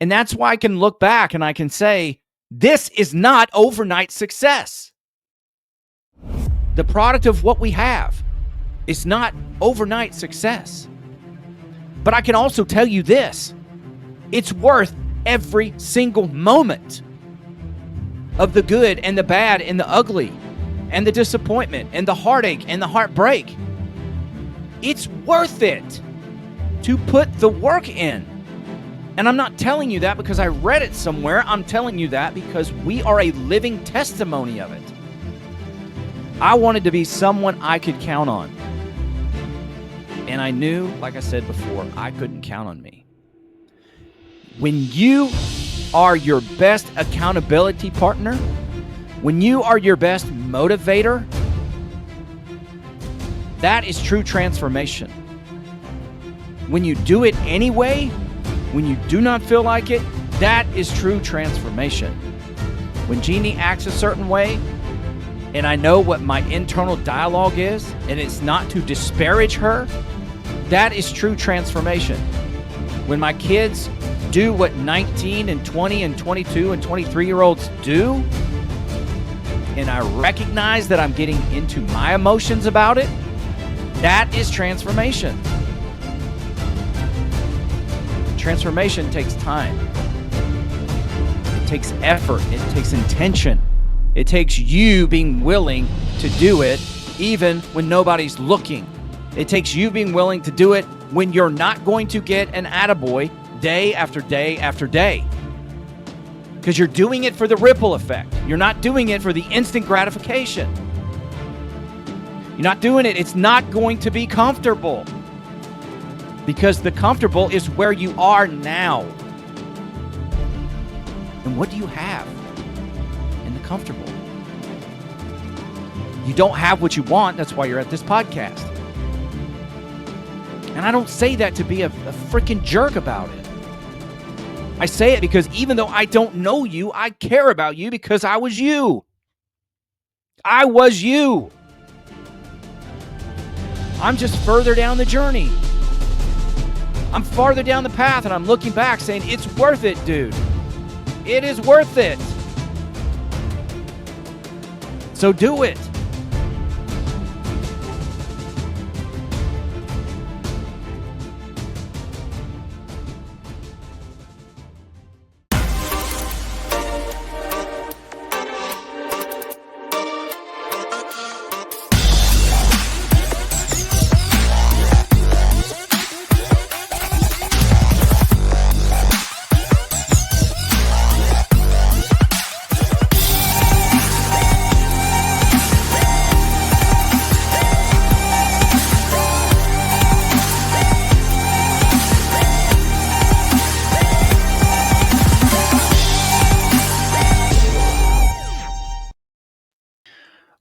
And that's why I can look back and I can say, this is not overnight success. The product of what we have is not overnight success. But I can also tell you this, it's worth every single moment of the good and the bad and the ugly and the disappointment and the heartache and the heartbreak. It's worth it to put the work in. And I'm not telling you that because I read it somewhere. I'm telling you that because we are a living testimony of it. I wanted to be someone I could count on. And I knew, like I said before, I couldn't count on me. When you are your best accountability partner, when you are your best motivator, that is true transformation. When you do it anyway, when you do not feel like it, that is true transformation. When Jeannie acts a certain way, and I know what my internal dialogue is, and it's not to disparage her, that is true transformation. When my kids do what 19 and 20 and 22 and 23-year-olds do, and I recognize that I'm getting into my emotions about it, that is transformation. Transformation takes time. It takes effort. It takes intention. It takes you being willing to do it even when nobody's looking. It takes you being willing to do it when you're not going to get an attaboy day after day after day. Because you're doing it for the ripple effect. You're not doing it for the instant gratification. You're not doing it. It's not going to be comfortable. Because the comfortable is where you are now. And what do you have in the comfortable? You don't have what you want. That's why you're at this podcast. And I don't say that to be a freaking jerk about it. I say it because even though I don't know you, I care about you because I was you. I was you. I'm just further down the journey. I'm farther down the path and I'm looking back saying, it's worth it, dude. It is worth it. So do it.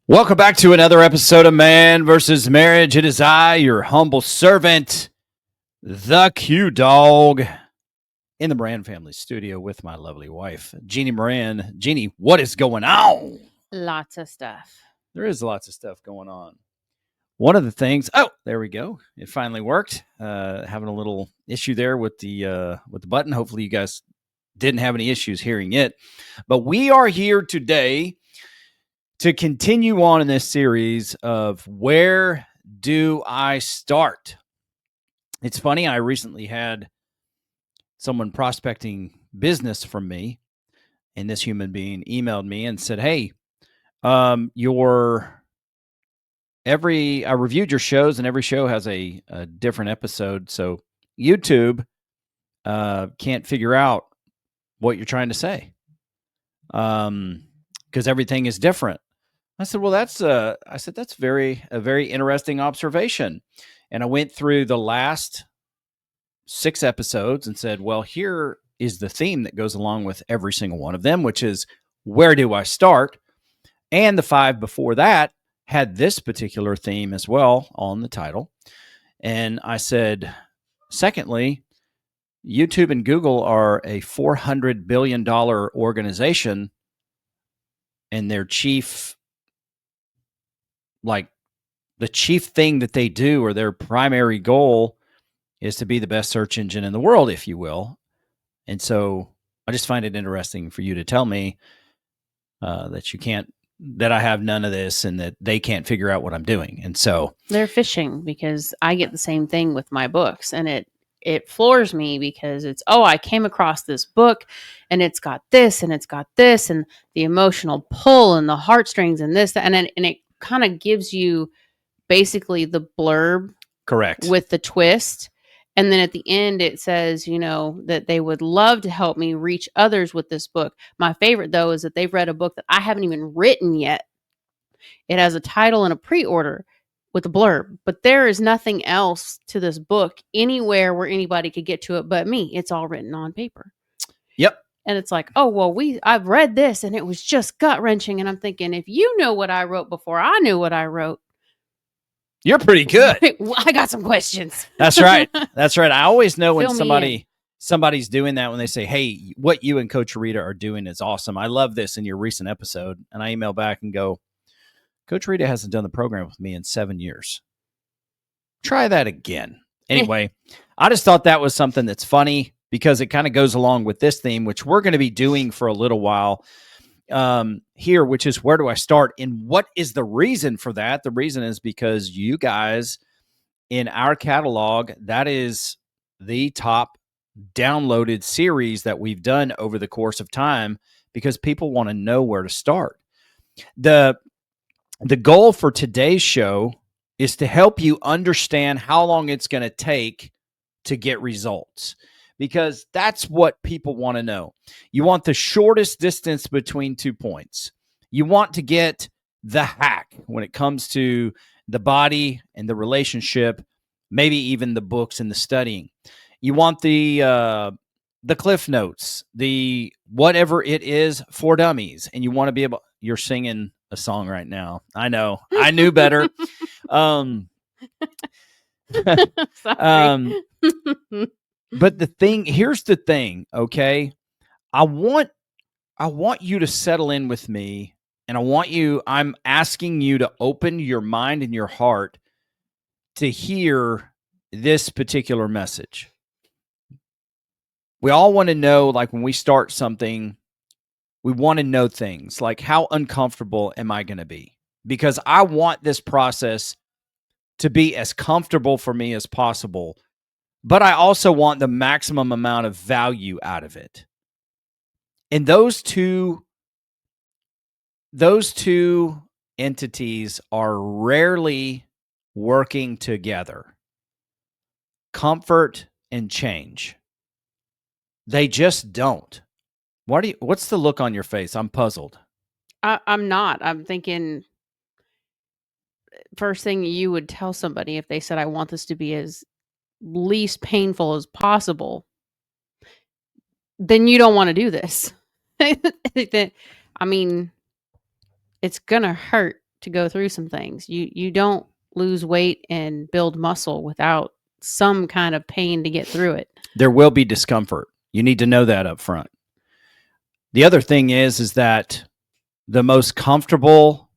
Welcome back to another episode of Man vs. Marriage. It is I, your humble servant, the Q-Dog, in the Moran family studio with my lovely wife, Jeannie Moran. Jeannie, what is going on? Lots of stuff. There is lots of stuff going on. One of the things, there we go. It finally worked. Having a little issue there with the button. Hopefully you guys didn't have any issues hearing it. But we are here today to continue on in this series of where do I start? It's funny, I recently had someone prospecting business from me, and this human being emailed me and said, hey, I reviewed your shows, and every show has a different episode, so YouTube can't figure out what you're trying to say because everything is different. I said, well, that's a very interesting observation. And I went through the last 6 episodes and said, well, here is the theme that goes along with every single one of them, which is where do I start? And the 5 before that had this particular theme as well on the title. And I said, secondly, YouTube and Google are a $400 billion organization, and their chief thing that they do, or their primary goal, is to be the best search engine in the world, if you will. And so I just find it interesting for you to tell me that you can't, that I have none of this and that they can't figure out what I'm doing. And so they're fishing, because I get the same thing with my books, and it floors me because it's, oh, I came across this book and it's got this and it's got this and the emotional pull and the heartstrings and this, and it kind of gives you basically the blurb correct with the twist. And then at the end, it says, that they would love to help me reach others with this book. My favorite, though, is that they've read a book that I haven't even written yet. It has a title and a pre-order with a blurb, but there is nothing else to this book anywhere where anybody could get to it but me. It's all written on paper. Yep. And it's like, oh, well, I've read this and it was just gut-wrenching. And I'm thinking, if you know what I wrote before I knew what I wrote, you're pretty good. I got some questions. That's right. That's right. I always know when Fill somebody's doing that, when they say, hey, what you and Coach Rita are doing is awesome. I love this in your recent episode. And I email back and go, Coach Rita hasn't done the program with me in 7 years. Try that again. Anyway, I just thought that was something that's funny because it kind of goes along with this theme, which we're going to be doing for a little while here, which is where do I start? And what is the reason for that? The reason is because you guys in our catalog, that is the top downloaded series that we've done over the course of time because people want to know where to start. The goal for today's show is to help you understand how long it's going to take to get results, because that's what people want to know. You want the shortest distance between 2 points. You want to get the hack when it comes to the body and the relationship, maybe even the books and the studying. You want the cliff notes, the whatever it is for dummies, and you want to be able. You're singing a song right now. I know. I knew better. But here's the thing, okay? I want you to settle in with me, and I'm asking you to open your mind and your heart to hear this particular message. We all want to know, like when we start something, we want to know things like, how uncomfortable am I going to be? Because I want this process to be as comfortable for me as possible, but I also want the maximum amount of value out of it. And those two entities are rarely working together. Comfort and change. They just don't. What's the look on your face? I'm puzzled. I'm not. I'm thinking, first thing you would tell somebody if they said, I want this to be as least painful as possible, then you don't want to do this. I mean, it's going to hurt to go through some things. You don't lose weight and build muscle without some kind of pain to get through it. There will be discomfort. You need to know that up front. The other thing is that the most comfortable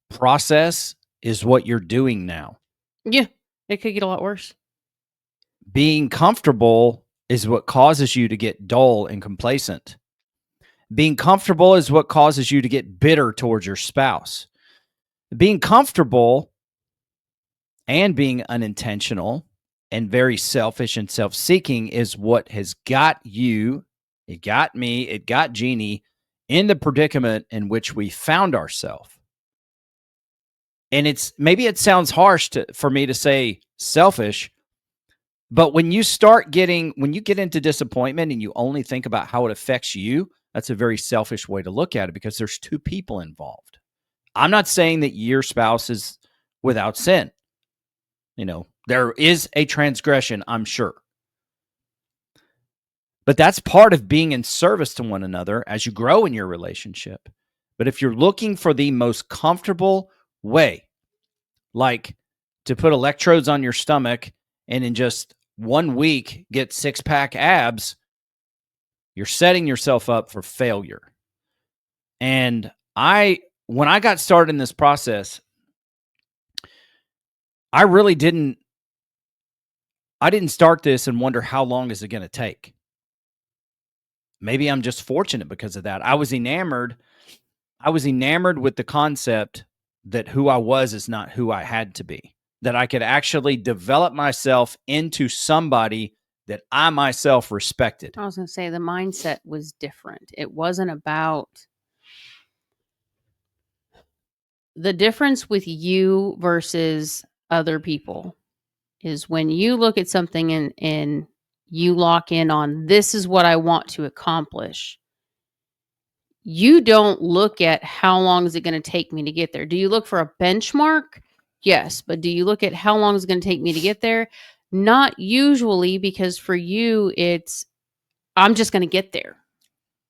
process is what you're doing now. Yeah, it could get a lot worse. Being comfortable is what causes you to get dull and complacent. Being comfortable is what causes you to get bitter towards your spouse. Being comfortable and being unintentional and very selfish and self-seeking is what has got you, it got me, it got Jeannie in the predicament in which we found ourselves. And maybe it sounds harsh for me to say selfish, but when you get into disappointment and you only think about how it affects you, that's a very selfish way to look at it because there's two people involved. I'm not saying that your spouse is without sin. There is a transgression, I'm sure. But that's part of being in service to one another as you grow in your relationship. But if you're looking for the most comfortable way, like to put electrodes on your stomach and in just 1 week get 6-pack abs, you're setting yourself up for failure. And when I got started in this process, I didn't start this and wonder how long is it going to take. maybe I'm just fortunate because of that. I was enamored with the concept that who I was is not who I had to be, that I could actually develop myself into somebody that I myself respected. I was going to say the mindset was different. It wasn't about the difference with you versus other people is when you look at something and you lock in on this is what I want to accomplish. You don't look at how long is it going to take me to get there. Do you look for a benchmark? Yes. But do you look at how long is it going to take me to get there? Not usually, because for you, it's I'm just going to get there.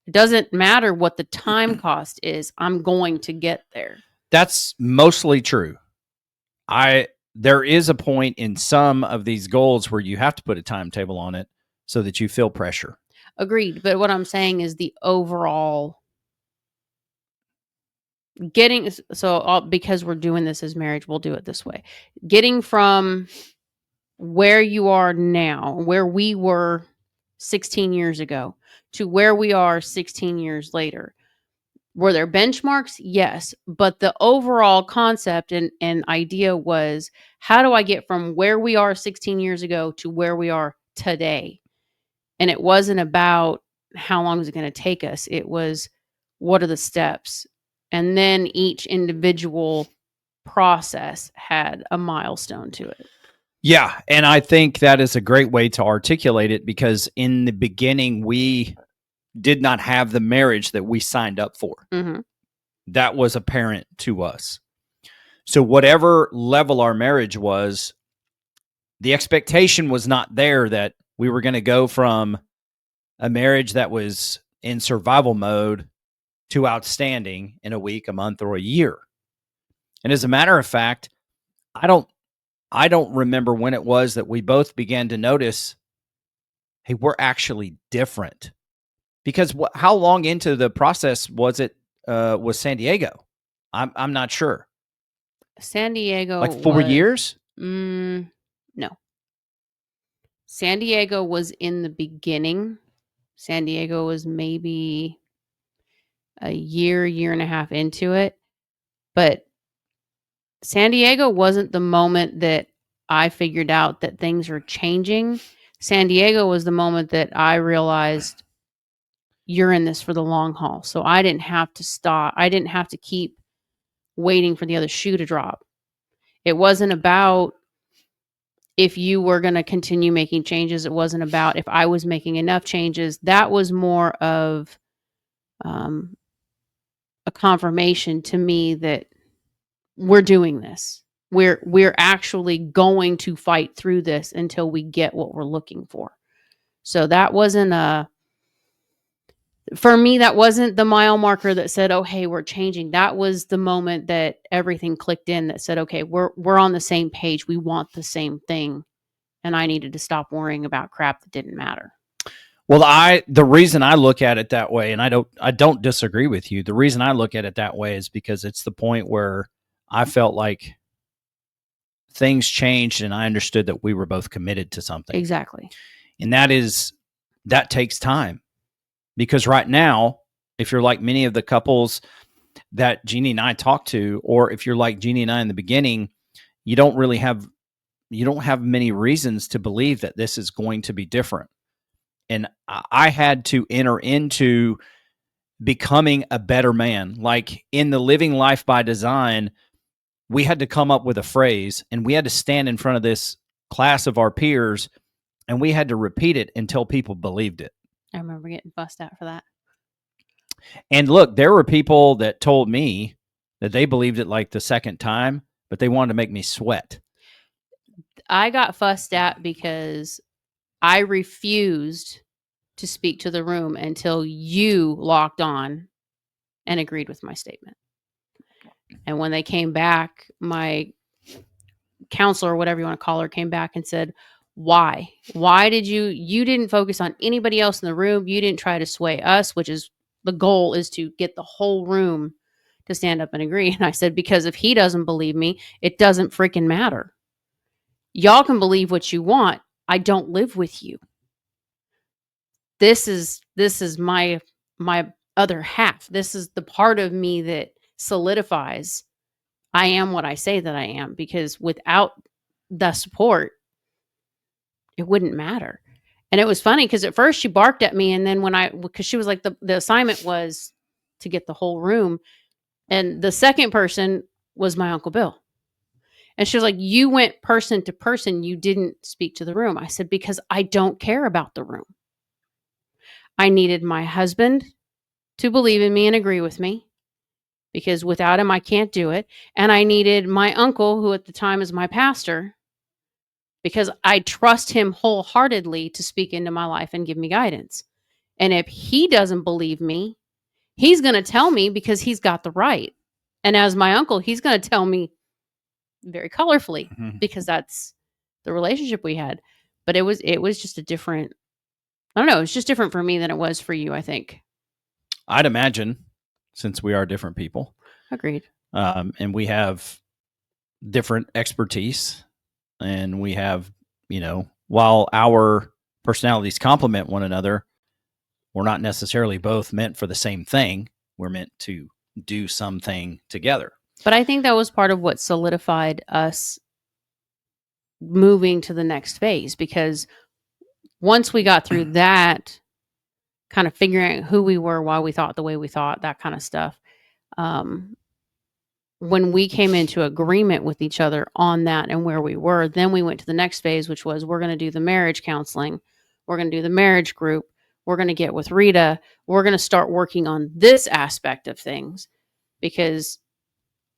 It doesn't matter what the time cost is. I'm going to get there. That's mostly true. There is a point in some of these goals where you have to put a timetable on it so that you feel pressure. Agreed. But what I'm saying is the overall because we're doing this as marriage, we'll do it this way. Getting from where you are now, where we were 16 years ago, to where we are 16 years later. Were there benchmarks? Yes. But the overall concept and idea was, how do I get from where we are 16 years ago to where we are today? And it wasn't about how long is it going to take us. It was, what are the steps? And then each individual process had a milestone to it. Yeah. And I think that is a great way to articulate it, because in the beginning, we did not have the marriage that we signed up for. Mm-hmm. That was apparent to us. So whatever level our marriage was, the expectation was not there that we were going to go from a marriage that was in survival mode to outstanding in a week, a month, or a year. And as a matter of fact, I don't remember when it was that we both began to notice, hey, we're actually different. Because how long into the process was San Diego? I'm not sure. San Diego, like 4 years? No. San Diego was in the beginning. San Diego was maybe a year and a half into it. But San Diego wasn't the moment that I figured out that things are changing. San Diego was the moment that I realized you're in this for the long haul. So I didn't have to stop. I didn't have to keep waiting for the other shoe to drop. It wasn't about if you were going to continue making changes. It wasn't about if I was making enough changes. That was more of a confirmation to me that we're doing this. We're actually going to fight through this until we get what we're looking for. So that wasn't for me, that wasn't the mile marker that said, oh, hey, we're changing. That was the moment that everything clicked in that said, okay, we're on the same page. We want the same thing. And I needed to stop worrying about crap that didn't matter. Well, the reason I look at it that way, and I don't disagree with you. The reason I look at it that way is because it's the point where I felt like things changed and I understood that we were both committed to something. Exactly. And that takes time. Because right now, if you're like many of the couples that Jeannie and I talked to, or if you're like Jeannie and I in the beginning, you don't have many reasons to believe that this is going to be different. And I had to enter into becoming a better man. Like in the Living Life by Design, we had to come up with a phrase, and we had to stand in front of this class of our peers, and we had to repeat it until people believed it. I remember getting fussed at for that. And look, there were people that told me that they believed it like the second time, but they wanted to make me sweat. I got fussed at because I refused to speak to the room until you locked on and agreed with my statement. And when they came back, my counselor, or whatever you want to call her, came back and said, why did you didn't focus on anybody else in the room. You didn't try to sway us, which is the goal, is to get the whole room to stand up and agree. And I said, because if he doesn't believe me, it doesn't freaking matter. Y'all can believe what you want. I don't live with you. this is my other half. This is the part of me that solidifies I am what I say that I am, because without the support, it wouldn't matter. And it was funny because at first she barked at me, and then because she was like, the assignment was to get the whole room, and the second person was my Uncle Bill. And she was like, you went person to person, you didn't speak to the room. I said, because I don't care about the room. I needed my husband to believe in me and agree with me, because without him, I can't do it. And I needed my uncle, who at the time is my pastor, because I trust him wholeheartedly to speak into my life and give me guidance. And if he doesn't believe me, he's going to tell me because he's got the right. And as my uncle, he's going to tell me very colorfully, because that's the relationship we had. But it was just a different, I don't know, it's just different for me than it was for you, I think. I'd imagine, since we are different people. Agreed. And we have different expertise, and we have, while our personalities complement one another, we're not necessarily both meant for the same thing. We're meant to do something together. But I think that was part of what solidified us moving to the next phase, because once we got through that, kind of figuring out who we were, why we thought the way we thought, that kind of stuff, when we came into agreement with each other on that and where we were, then we went to the next phase, which was, we're going to do the marriage counseling. We're going to do the marriage group. We're going to get with Rita. We're going to start working on this aspect of things, because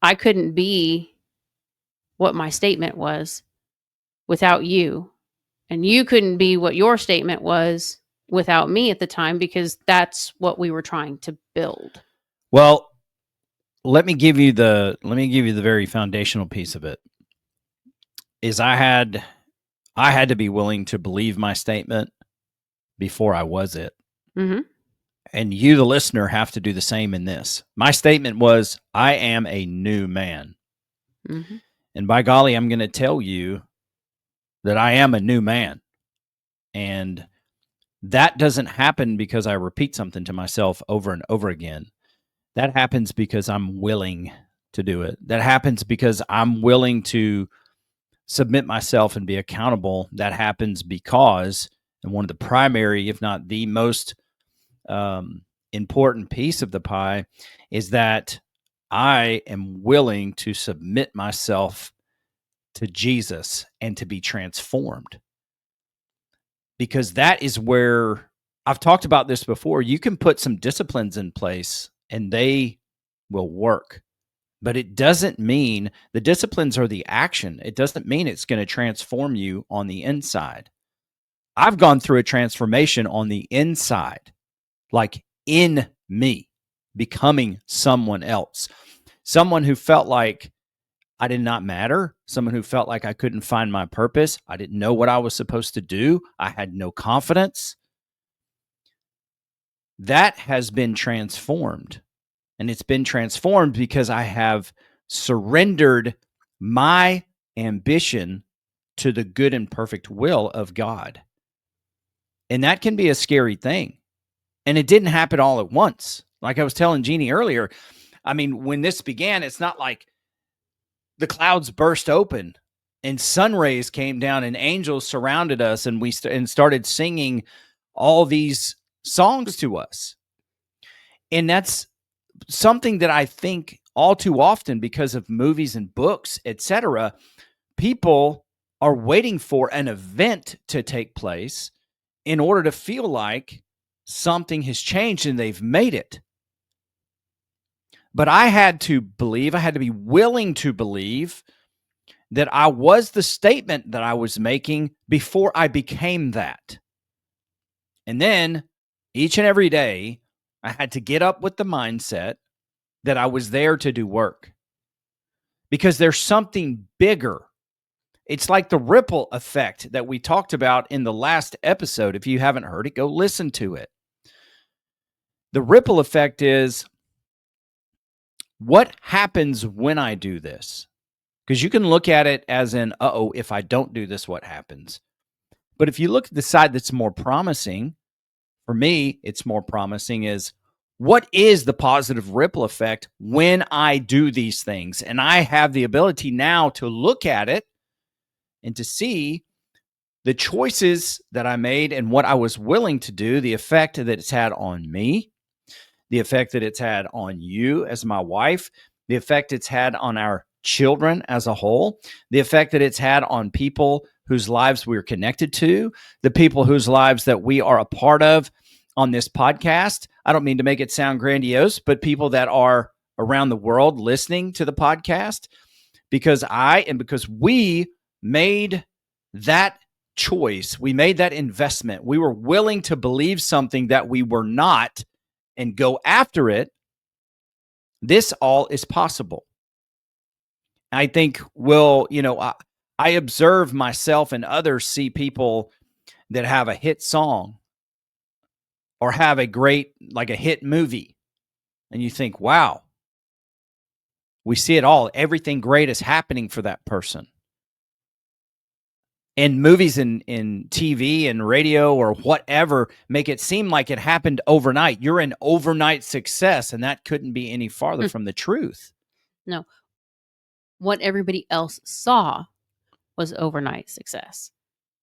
I couldn't be what my statement was without you. And you couldn't be what your statement was without me at the time, because that's what we were trying to build. Well, let me give you the very foundational piece of it. Is I had to be willing to believe my statement before I was it. Mm-hmm. And you, the listener, have to do the same in this. My statement was, I am a new man. Mm-hmm. And by golly, I'm going to tell you that I am a new man. And that doesn't happen because I repeat something to myself over and over again. That happens because I'm willing to do it. That happens because I'm willing to submit myself and be accountable. That happens because, and one of the primary, if not the most important piece of the pie, is that I am willing to submit myself to Jesus and to be transformed. Because that is where, I've talked about this before, you can put some disciplines in place and they will work. But it doesn't mean the disciplines are the action. It doesn't mean it's going to transform you on the inside. I've gone through a transformation on the inside, like in me, becoming someone else, someone who felt like I did not matter, someone who felt like I couldn't find my purpose. I didn't know what I was supposed to do. I had no confidence. That has been transformed. And it's been transformed because I have surrendered my ambition to the good and perfect will of God. And that can be a scary thing. And it didn't happen all at once. Like I was telling Jeannie earlier, I mean, when this began, it's not like the clouds burst open and sun rays came down and angels surrounded us and we started singing all these songs to us. And that's something that I think all too often, because of movies and books, etc., people are waiting for an event to take place in order to feel like something has changed and they've made it. But I had to be willing to believe that I was the statement that I was making before I became that. And then each and every day, I had to get up with the mindset that I was there to do work. Because there's something bigger. It's like the ripple effect that we talked about in the last episode. If you haven't heard it, go listen to it. The ripple effect is, what happens when I do this? Because you can look at it as in, if I don't do this, what happens? But if you look at the side that's more promising, for me, it's more promising is what is the positive ripple effect when I do these things? And I have the ability now to look at it and to see the choices that I made and what I was willing to do, the effect that it's had on me, the effect that it's had on you as my wife, the effect it's had on our children as a whole, the effect that it's had on people whose lives we're connected to, the people whose lives that we are a part of on this podcast. I don't mean to make it sound grandiose, but people that are around the world listening to the podcast, because we made that choice, we made that investment. We were willing to believe something that we were not and go after it. This all is possible. I think I observe myself and others see people that have a hit song or have a great, like a hit movie. And you think, wow, we see it all. Everything great is happening for that person. And movies and TV and radio or whatever make it seem like it happened overnight. You're an overnight success, and that couldn't be any farther from the truth. No. What everybody else saw was overnight success.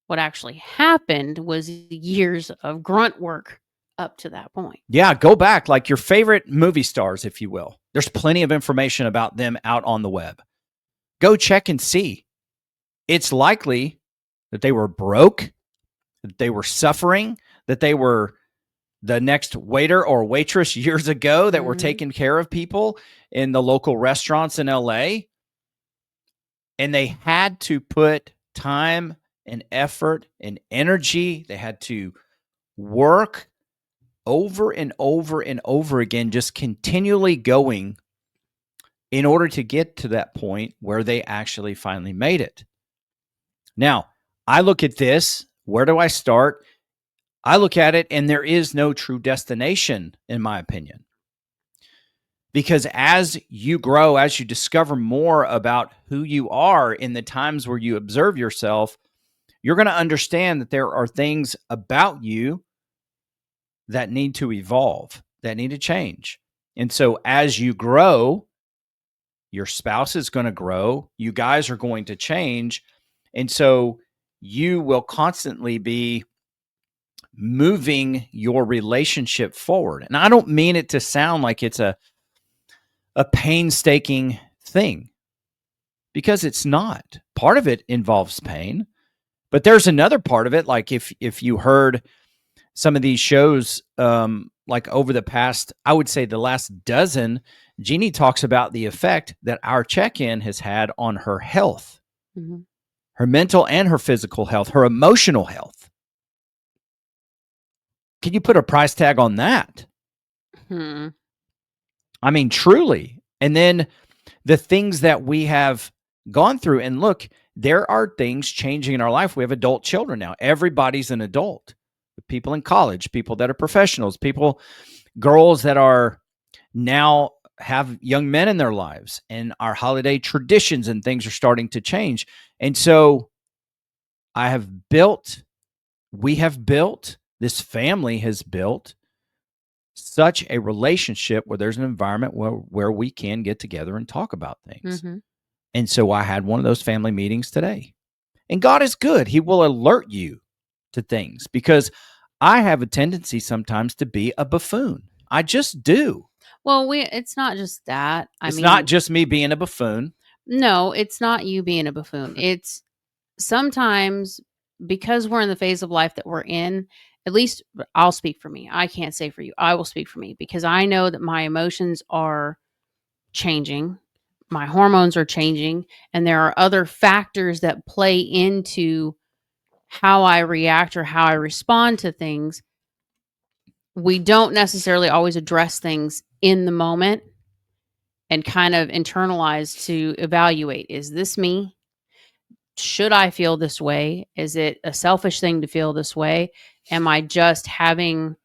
What actually happened was years of grunt work up to that point. Yeah, go back, like your favorite movie stars, if you will. There's plenty of information about them out on the web. Go check and see. It's likely that they were broke, that they were suffering, that they were the next waiter or waitress years ago that were taking care of people in the local restaurants in LA. And they had to put time and effort and energy. They had to work over and over and over again, just continually going in order to get to that point where they actually finally made it. Now, I look at this. Where do I start? I look at it, and there is no true destination, in my opinion. Because as you grow, as you discover more about who you are in the times where you observe yourself, you're going to understand that there are things about you that need to evolve, that need to change. And so as you grow, your spouse is going to grow, you guys are going to change. And so you will constantly be moving your relationship forward. And I don't mean it to sound like it's a painstaking thing, because it's not. Part of it involves pain, but there's another part of it. Like if you heard some of these shows, like over the past, I would say the last dozen, Jeannie talks about the effect that our check-in has had on her health, her mental and her physical health, her emotional health. Can you put a price tag on that? I mean, truly. And then the things that we have gone through, and look, there are things changing in our life. We have adult children now. Everybody's an adult. People in college, people that are professionals, girls that are now have young men in their lives, and our holiday traditions and things are starting to change. And so this family has built such a relationship where there's an environment where we can get together and talk about things. And so I had one of those family meetings today. And God is good. He will alert you to things, because I have a tendency sometimes to be a buffoon. I just do. Well, it's not just that. It's not just me being a buffoon. No, it's not you being a buffoon. It's sometimes, because we're in the phase of life that we're in, at least I'll speak for me. I can't say for you. I will speak for me, because I know that my emotions are changing. My hormones are changing, and there are other factors that play into how I react or how I respond to things. We don't necessarily always address things in the moment and kind of internalize to evaluate, is this me? Should I feel this way? Is it a selfish thing to feel this way? Am I just having,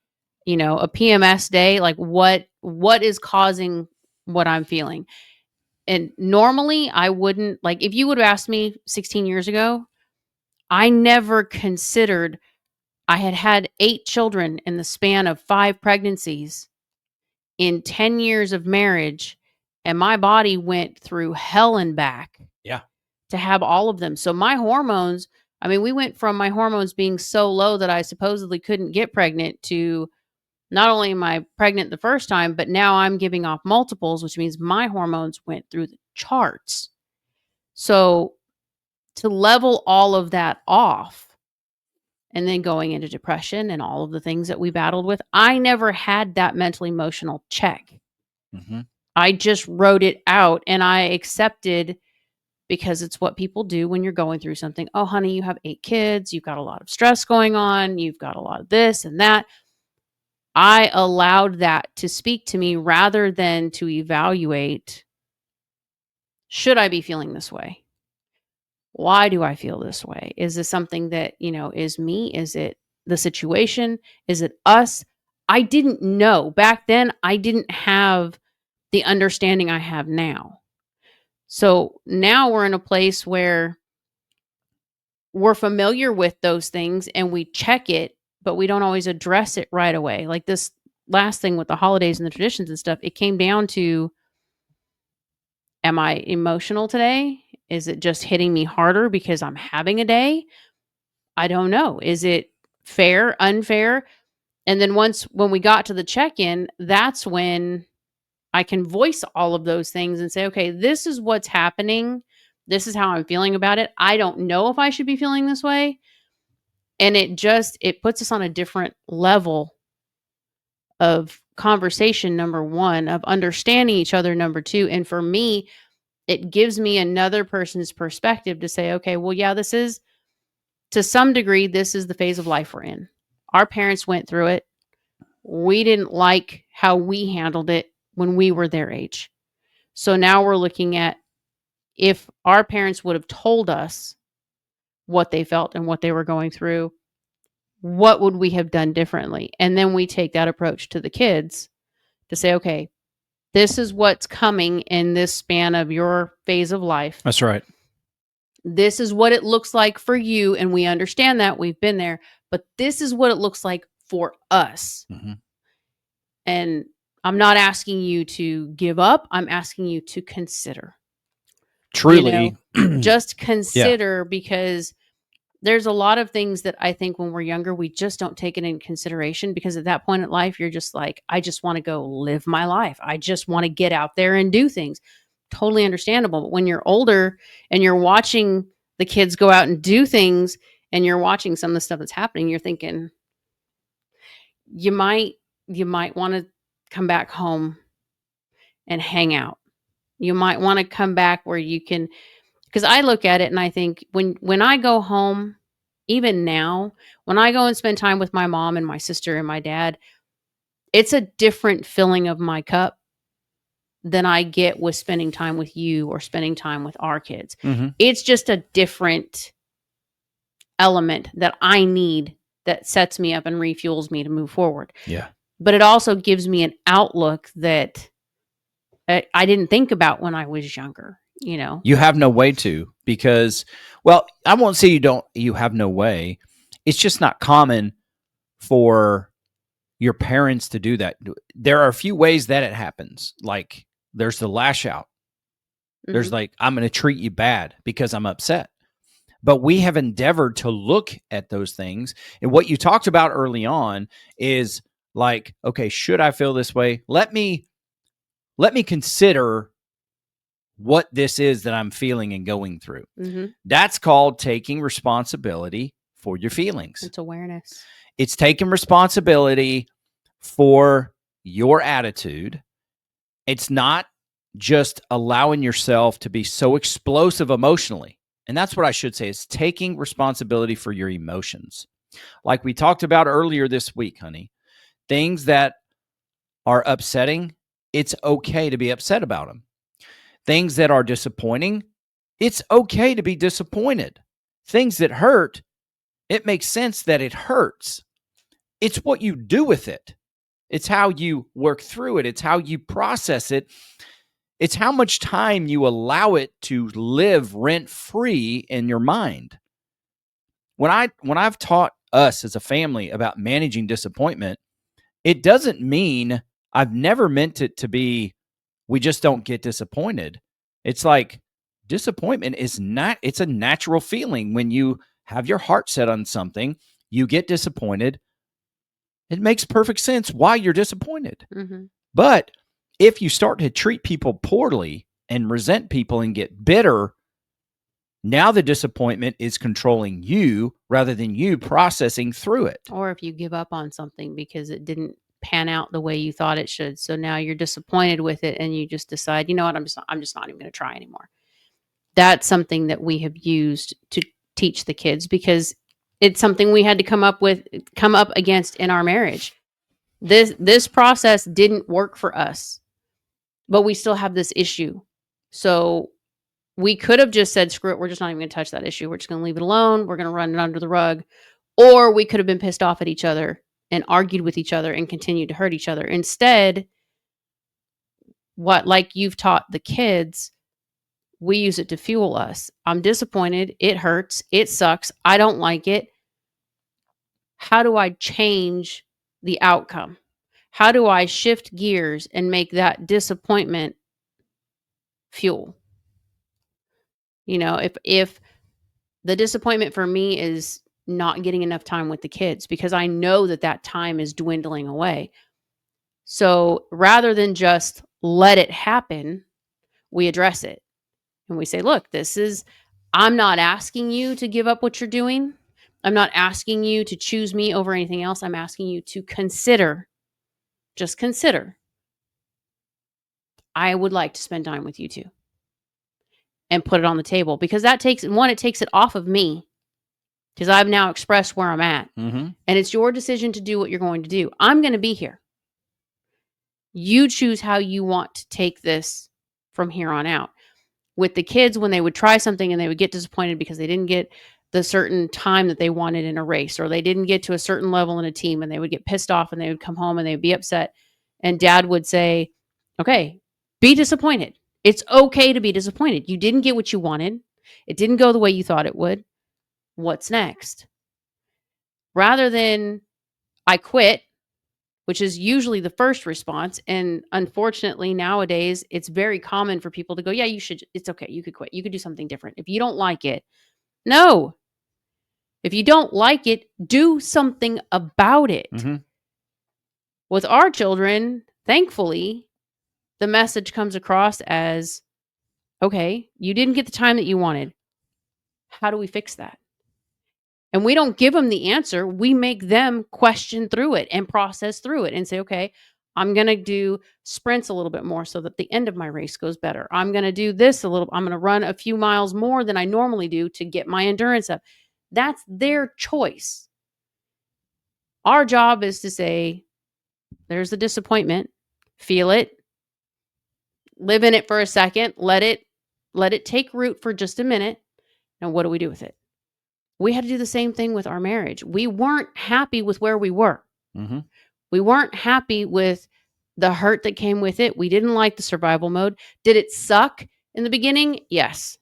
a PMS day? Like what is causing what I'm feeling? And normally I wouldn't, like, if you would have asked me 16 years ago, I never considered I had had 8 children in the span of 5 pregnancies in 10 years of marriage, and my body went through hell and back Yeah. to have all of them. So my hormones, I mean, we went from my hormones being so low that I supposedly couldn't get pregnant to not only am I pregnant the first time, but now I'm giving off multiples, which means my hormones went through the charts. So to level all of that off and then going into depression and all of the things that we battled with, I never had that mental emotional check. Mm-hmm. I just wrote it out and I accepted, because it's what people do when you're going through something. Oh, honey, you have 8 kids. You've got a lot of stress going on. You've got a lot of this and that. I allowed that to speak to me rather than to evaluate, should I be feeling this way? Why do I feel this way? Is this something that, is me? Is it the situation? Is it us? I didn't know. Back then, I didn't have the understanding I have now. So now we're in a place where we're familiar with those things and we check it, but we don't always address it right away. Like this last thing with the holidays and the traditions and stuff, it came down to, am I emotional today? Is it just hitting me harder because I'm having a day? I don't know. Is it fair, unfair? And then when we got to the check-in, that's when I can voice all of those things and say, okay, this is what's happening. This is how I'm feeling about it. I don't know if I should be feeling this way. And it puts us on a different level of conversation, number one, of understanding each other, number two. And for me, it gives me another person's perspective to say, okay, well, yeah, this is, to some degree, this is the phase of life we're in. Our parents went through it. We didn't like how we handled it when we were their age. So now we're looking at, if our parents would have told us what they felt and what they were going through, what would we have done differently? And then we take that approach to the kids to say, okay, this is what's coming in this span of your phase of life. That's right. This is what it looks like for you. And we understand that, we've been there, but this is what it looks like for us. Mm-hmm. And I'm not asking you to give up. I'm asking you to consider. Truly. Just consider, because there's a lot of things that I think when we're younger, we just don't take it in consideration, because at that point in life, you're just like, I just want to go live my life. I just want to get out there and do things. Totally understandable. But when you're older and you're watching the kids go out and do things, and you're watching some of the stuff that's happening, you're thinking, you might want to come back home and hang out. You might want to come back where you can, because I look at it and I think when I go home, even now, when I go and spend time with my mom and my sister and my dad, it's a different filling of my cup than I get with spending time with you or spending time with our kids. Mm-hmm. It's just a different element that I need, that sets me up and refuels me to move forward. Yeah. But it also gives me an outlook that I didn't think about when I was younger. You have no way to, because, well, I won't say you have no way. It's just not common for your parents to do that. There are a few ways that it happens. Like, there's the lash out. Mm-hmm. There's like, I'm going to treat you bad because I'm upset. But we have endeavored to look at those things. And what you talked about early on is like, okay, should I feel this way? Let me consider what this is that I'm feeling and going through. Mm-hmm. That's called taking responsibility for your feelings. It's awareness. It's taking responsibility for your attitude. It's not just allowing yourself to be so explosive emotionally. And that's what I should say, is taking responsibility for your emotions. Like we talked about earlier this week, honey, things that are upsetting, it's okay to be upset about them. Things that are disappointing, it's okay to be disappointed. Things that hurt, it makes sense that it hurts. It's what you do with it. It's how you work through it. It's how you process it. It's how much time you allow it to live rent-free in your mind. When I've taught us as a family about managing disappointment, it doesn't mean, I've never meant it to be, we just don't get disappointed. It's like disappointment is not, it's a natural feeling. When you have your heart set on something, you get disappointed. It makes perfect sense why you're disappointed. Mm-hmm. But if you start to treat people poorly and resent people and get bitter, now the disappointment is controlling you rather than you processing through it. Or if you give up on something because it didn't pan out the way you thought it should, so now you're disappointed with it, and you just decide, you know what, I'm just not even going to try anymore. That's something that we have used to teach the kids, because it's something we had to come up against in our marriage. This process didn't work for us, but we still have this issue. So we could have just said, screw it, we're just not even going to touch that issue. We're just going to leave it alone. We're going to run it under the rug. Or we could have been pissed off at each other and argued with each other and continued to hurt each other. Instead, like you've taught the kids, we use it to fuel us. I'm disappointed. It hurts. It sucks. I don't like it. How do I change the outcome? How do I shift gears and make that disappointment fuel? You know, if the disappointment for me is not getting enough time with the kids, because I know that time is dwindling away. So rather than just let it happen, we address it. And we say, look, I'm not asking you to give up what you're doing. I'm not asking you to choose me over anything else. I'm asking you to just consider, I would like to spend time with you too. And put it on the table, because it takes it off of me, because I've now expressed where I'm at. Mm-hmm. And it's your decision to do what you're going to do. I'm going to be here. You choose how you want to take this from here on out. With the kids, when they would try something and they would get disappointed because they didn't get the certain time that they wanted in a race, or they didn't get to a certain level in a team, and they would get pissed off and they would come home and they would be upset. And Dad would say, okay, be disappointed. It's okay to be disappointed. You didn't get what you wanted. It didn't go the way you thought it would. What's next? Rather than, I quit, which is usually the first response. And unfortunately, nowadays, it's very common for people to go, yeah, you should. It's okay. You could quit. You could do something different. If you don't like it, no. If you don't like it, do something about it. Mm-hmm. With our children, thankfully, the message comes across as, okay, you didn't get the time that you wanted. How do we fix that? And we don't give them the answer. We make them question through it and process through it and say, okay, I'm going to do sprints a little bit more so that the end of my race goes better. I'm going to do this I'm going to run a few miles more than I normally do to get my endurance up. That's their choice. Our job is to say, there's the disappointment, feel it, live in it for a second, let it take root for just a minute. Now, what do we do with it? We had to do the same thing with our marriage. We weren't happy with where we were. Mm-hmm. We weren't happy with the hurt that came with it. We didn't like the survival mode. Did it suck in the beginning? Yes.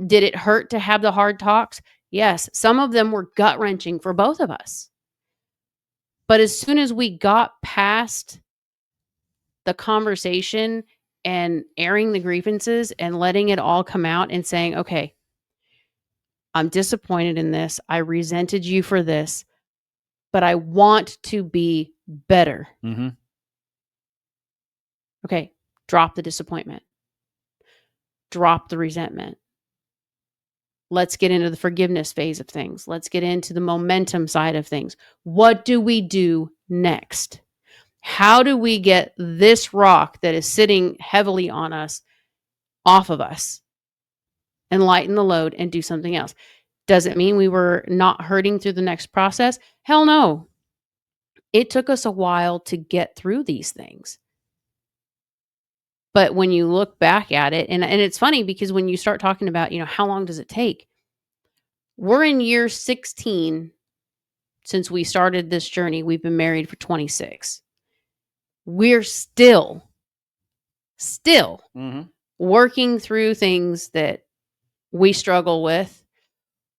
Did it hurt to have the hard talks? Yes. Some of them were gut-wrenching for both of us. But as soon as we got past the conversation and airing the grievances and letting it all come out and saying, okay, I'm disappointed in this. I resented you for this, but I want to be better. Mm-hmm. Okay, drop the disappointment. Drop the resentment. Let's get into the forgiveness phase of things. Let's get into the momentum side of things. What do we do next? How do we get this rock that is sitting heavily on us off of us and lighten the load and do something else? Does it mean we were not hurting through the next process? Hell no. It took us a while to get through these things. But when you look back at it, and it's funny because when you start talking about, how long does it take? We're in year 16 since we started this journey. We've been married for 26. We're still Mm-hmm. working through things that we struggle with,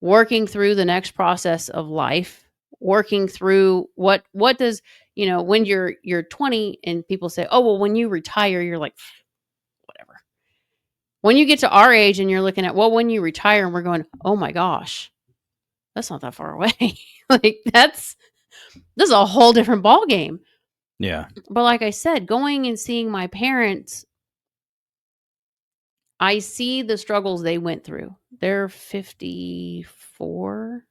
working through the next process of life, working through what does, when you're 20 and people say, oh, well, when you retire, you're like, whatever. When you get to our age and you're looking at, well, when you retire, and we're going, oh my gosh, that's not that far away. Like this is a whole different ball game. Yeah. But like I said, going and seeing my parents, I see the struggles they went through. They're 54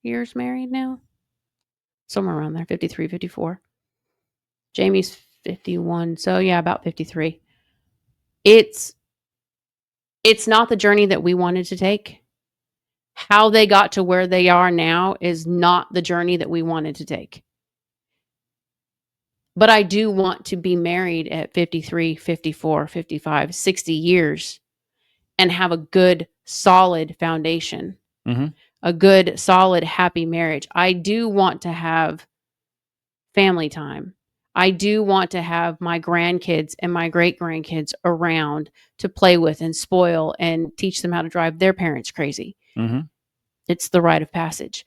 years married now. Somewhere around there, 53, 54. Jamie's 51. So yeah, about 53. It's not the journey that we wanted to take. How they got to where they are now is not the journey that we wanted to take. But I do want to be married at 53, 54, 55, 60 years and have a good, solid foundation, a good, solid, happy marriage. I do want to have family time. I do want to have my grandkids and my great grandkids around to play with and spoil and teach them how to drive their parents crazy. It's the rite of passage.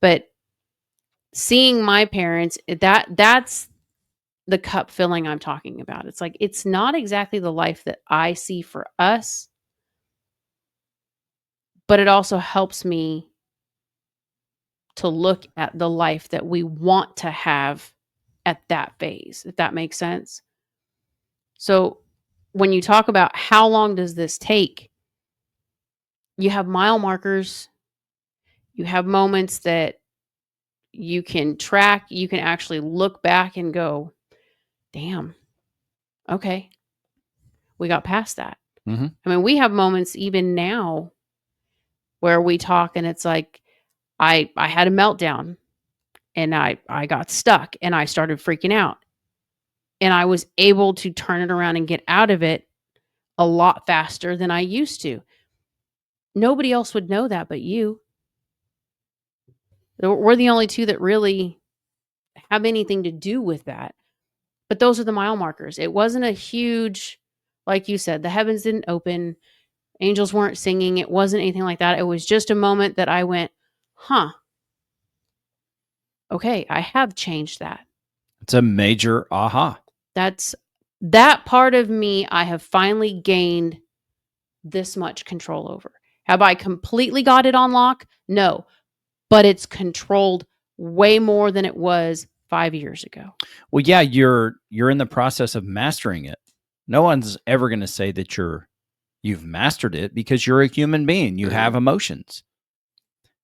But seeing my parents, that's the cup filling I'm talking about. It's like, it's not exactly the life that I see for us, but it also helps me to look at the life that we want to have at that phase, if that makes sense. So when you talk about how long does this take, you have mile markers, you have moments that you can track, you can actually look back and go, damn, okay, we got past that. I mean, we have moments even now where we talk and it's like, I had a meltdown and I got stuck and I started freaking out. And I was able to turn it around and get out of it a lot faster than I used to. Nobody else would know that but you. We're the only two that really have anything to do with that. But those are the mile markers. It wasn't a huge, like you said, the heavens didn't open. Angels weren't singing. It wasn't anything like that. It was just a moment that I went, huh, okay, I have changed that. It's a major aha. That's that part of me I have finally gained this much control over. Have I completely got it on lock? No, but it's controlled way more than it was 5 years ago. Well, yeah, you're in the process of mastering it. No one's ever going to say that you've mastered it because you're a human being. You have emotions.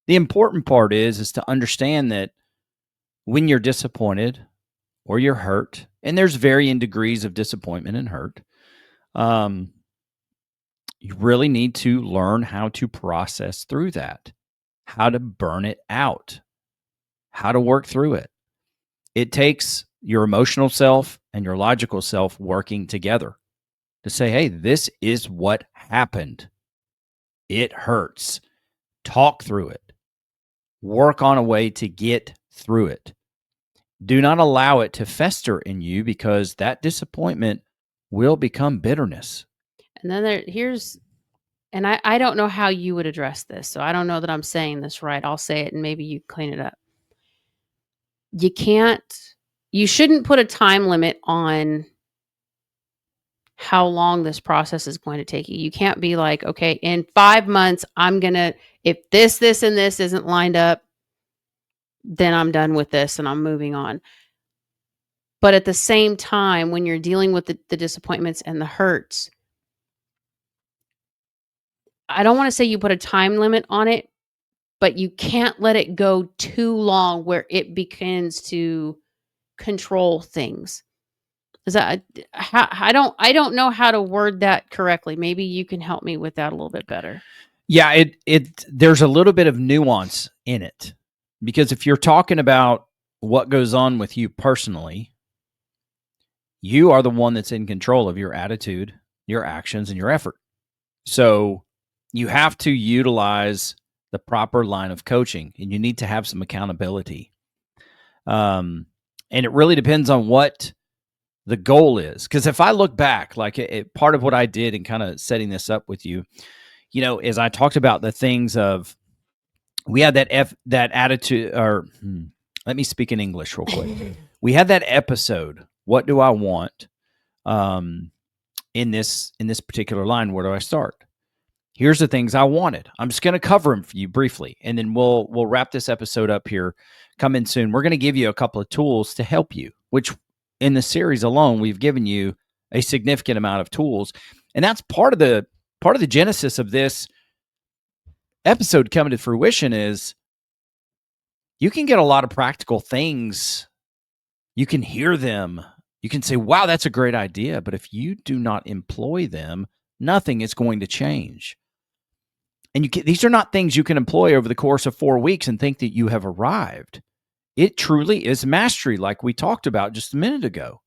The important part is to understand that when you're disappointed or you're hurt, and there's varying degrees of disappointment and hurt, you really need to learn how to process through that, how to burn it out, how to work through it. It takes your emotional self and your logical self working together to say, hey, this is what happened. It hurts. Talk through it. Work on a way to get through it. Do not allow it to fester in you because that disappointment will become bitterness. And then and I don't know how you would address this, so I don't know that I'm saying this right. I'll say it and maybe you clean it up. You shouldn't put a time limit on how long this process is going to take you. You can't be like, okay, in 5 months, if this, and this isn't lined up, then I'm done with this and I'm moving on. But at the same time, when you're dealing with the disappointments and the hurts, I don't want to say you put a time limit on it, but you can't let it go too long where it begins to control things. I don't know how to word that correctly. Maybe you can help me with that a little bit better. Yeah, there's a little bit of nuance in it, because if you're talking about what goes on with you personally, you are the one that's in control of your attitude, your actions, and your effort. So you have to utilize the proper line of coaching, and you need to have some accountability. And it really depends on what the goal is. Because if I look back, like part of what I did in kind of setting this up with you, is I talked about the things of we had that attitude, or let me speak in English real quick. We had that episode, what do I want? In this particular line, where do I start? Here's the things I wanted. I'm just going to cover them for you briefly, and then we'll wrap this episode up here. Come in soon. We're going to give you a couple of tools to help you, which in the series alone, we've given you a significant amount of tools. And that's part of the genesis of this episode coming to fruition is you can get a lot of practical things. You can hear them. You can say, wow, that's a great idea. But if you do not employ them, nothing is going to change. And these are not things you can employ over the course of 4 weeks and think that you have arrived. It truly is mastery, like we talked about just a minute ago.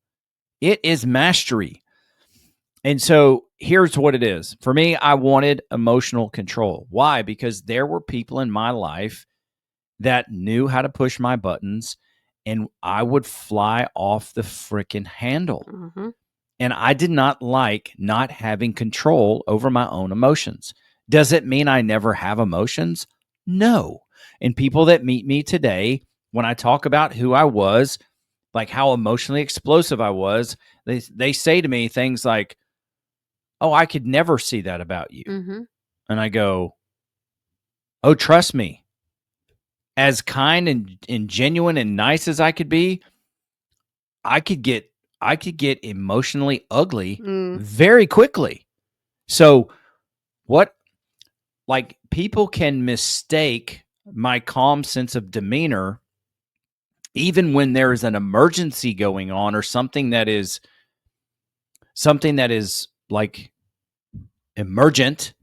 It is mastery. And so here's what it is. For me, I wanted emotional control. Why? Because there were people in my life that knew how to push my buttons, and I would fly off the freaking handle. Mm-hmm. And I did not like not having control over my own emotions. Does it mean I never have emotions? No. And people that meet me today, when I talk about who I was, like how emotionally explosive I was, they say to me things like, oh, I could never see that about you. Mm-hmm. And I go, oh, trust me. As kind and genuine and nice as I could be, I could get emotionally ugly very quickly. So like people can mistake my calm sense of demeanor even when there is an emergency going on or something that is like emergent.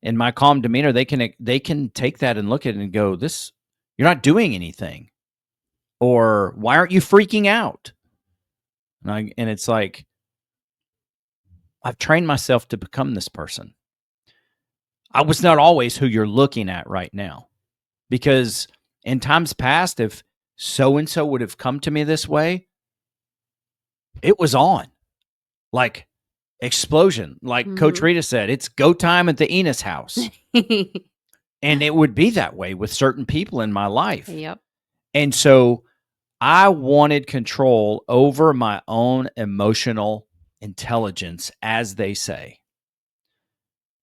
In my calm demeanor, they can take that and look at it and go, this, you're not doing anything. Or why aren't you freaking out? And it's like, I've trained myself to become this person. I was not always who you're looking at right now, because in times past, if so-and-so would have come to me this way, it was on. Like explosion. Like Coach Rita said, it's go time at the Enos house. And it would be that way with certain people in my life. Yep. And so I wanted control over my own emotional intelligence, as they say.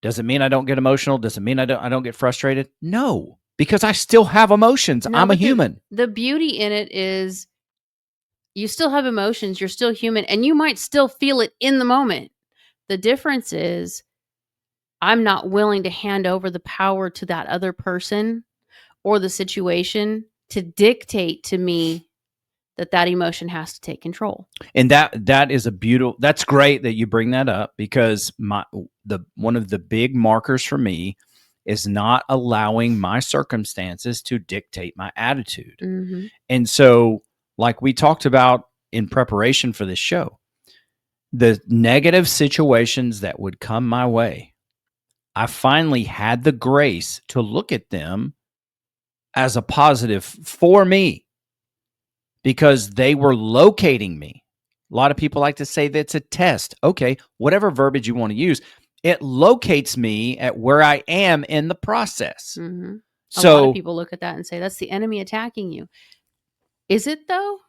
Does it mean I don't get emotional? Does it mean I don't get frustrated? No, because I still have emotions. No, I'm a human. The beauty in it is you still have emotions. You're still human, and you might still feel it in the moment. The difference is I'm not willing to hand over the power to that other person or the situation to dictate to me that emotion has to take control. And that is that's great that you bring that up, because one of the big markers for me is not allowing my circumstances to dictate my attitude. Mm-hmm. And so, like we talked about in preparation for this show, the negative situations that would come my way, I finally had the grace to look at them as a positive for me, because they were locating me. A lot of people like to say that's a test. Okay, whatever verbiage you want to use, it locates me at where I am in the process. Mm-hmm. So a lot of people look at that and say, that's the enemy attacking you. Is it though?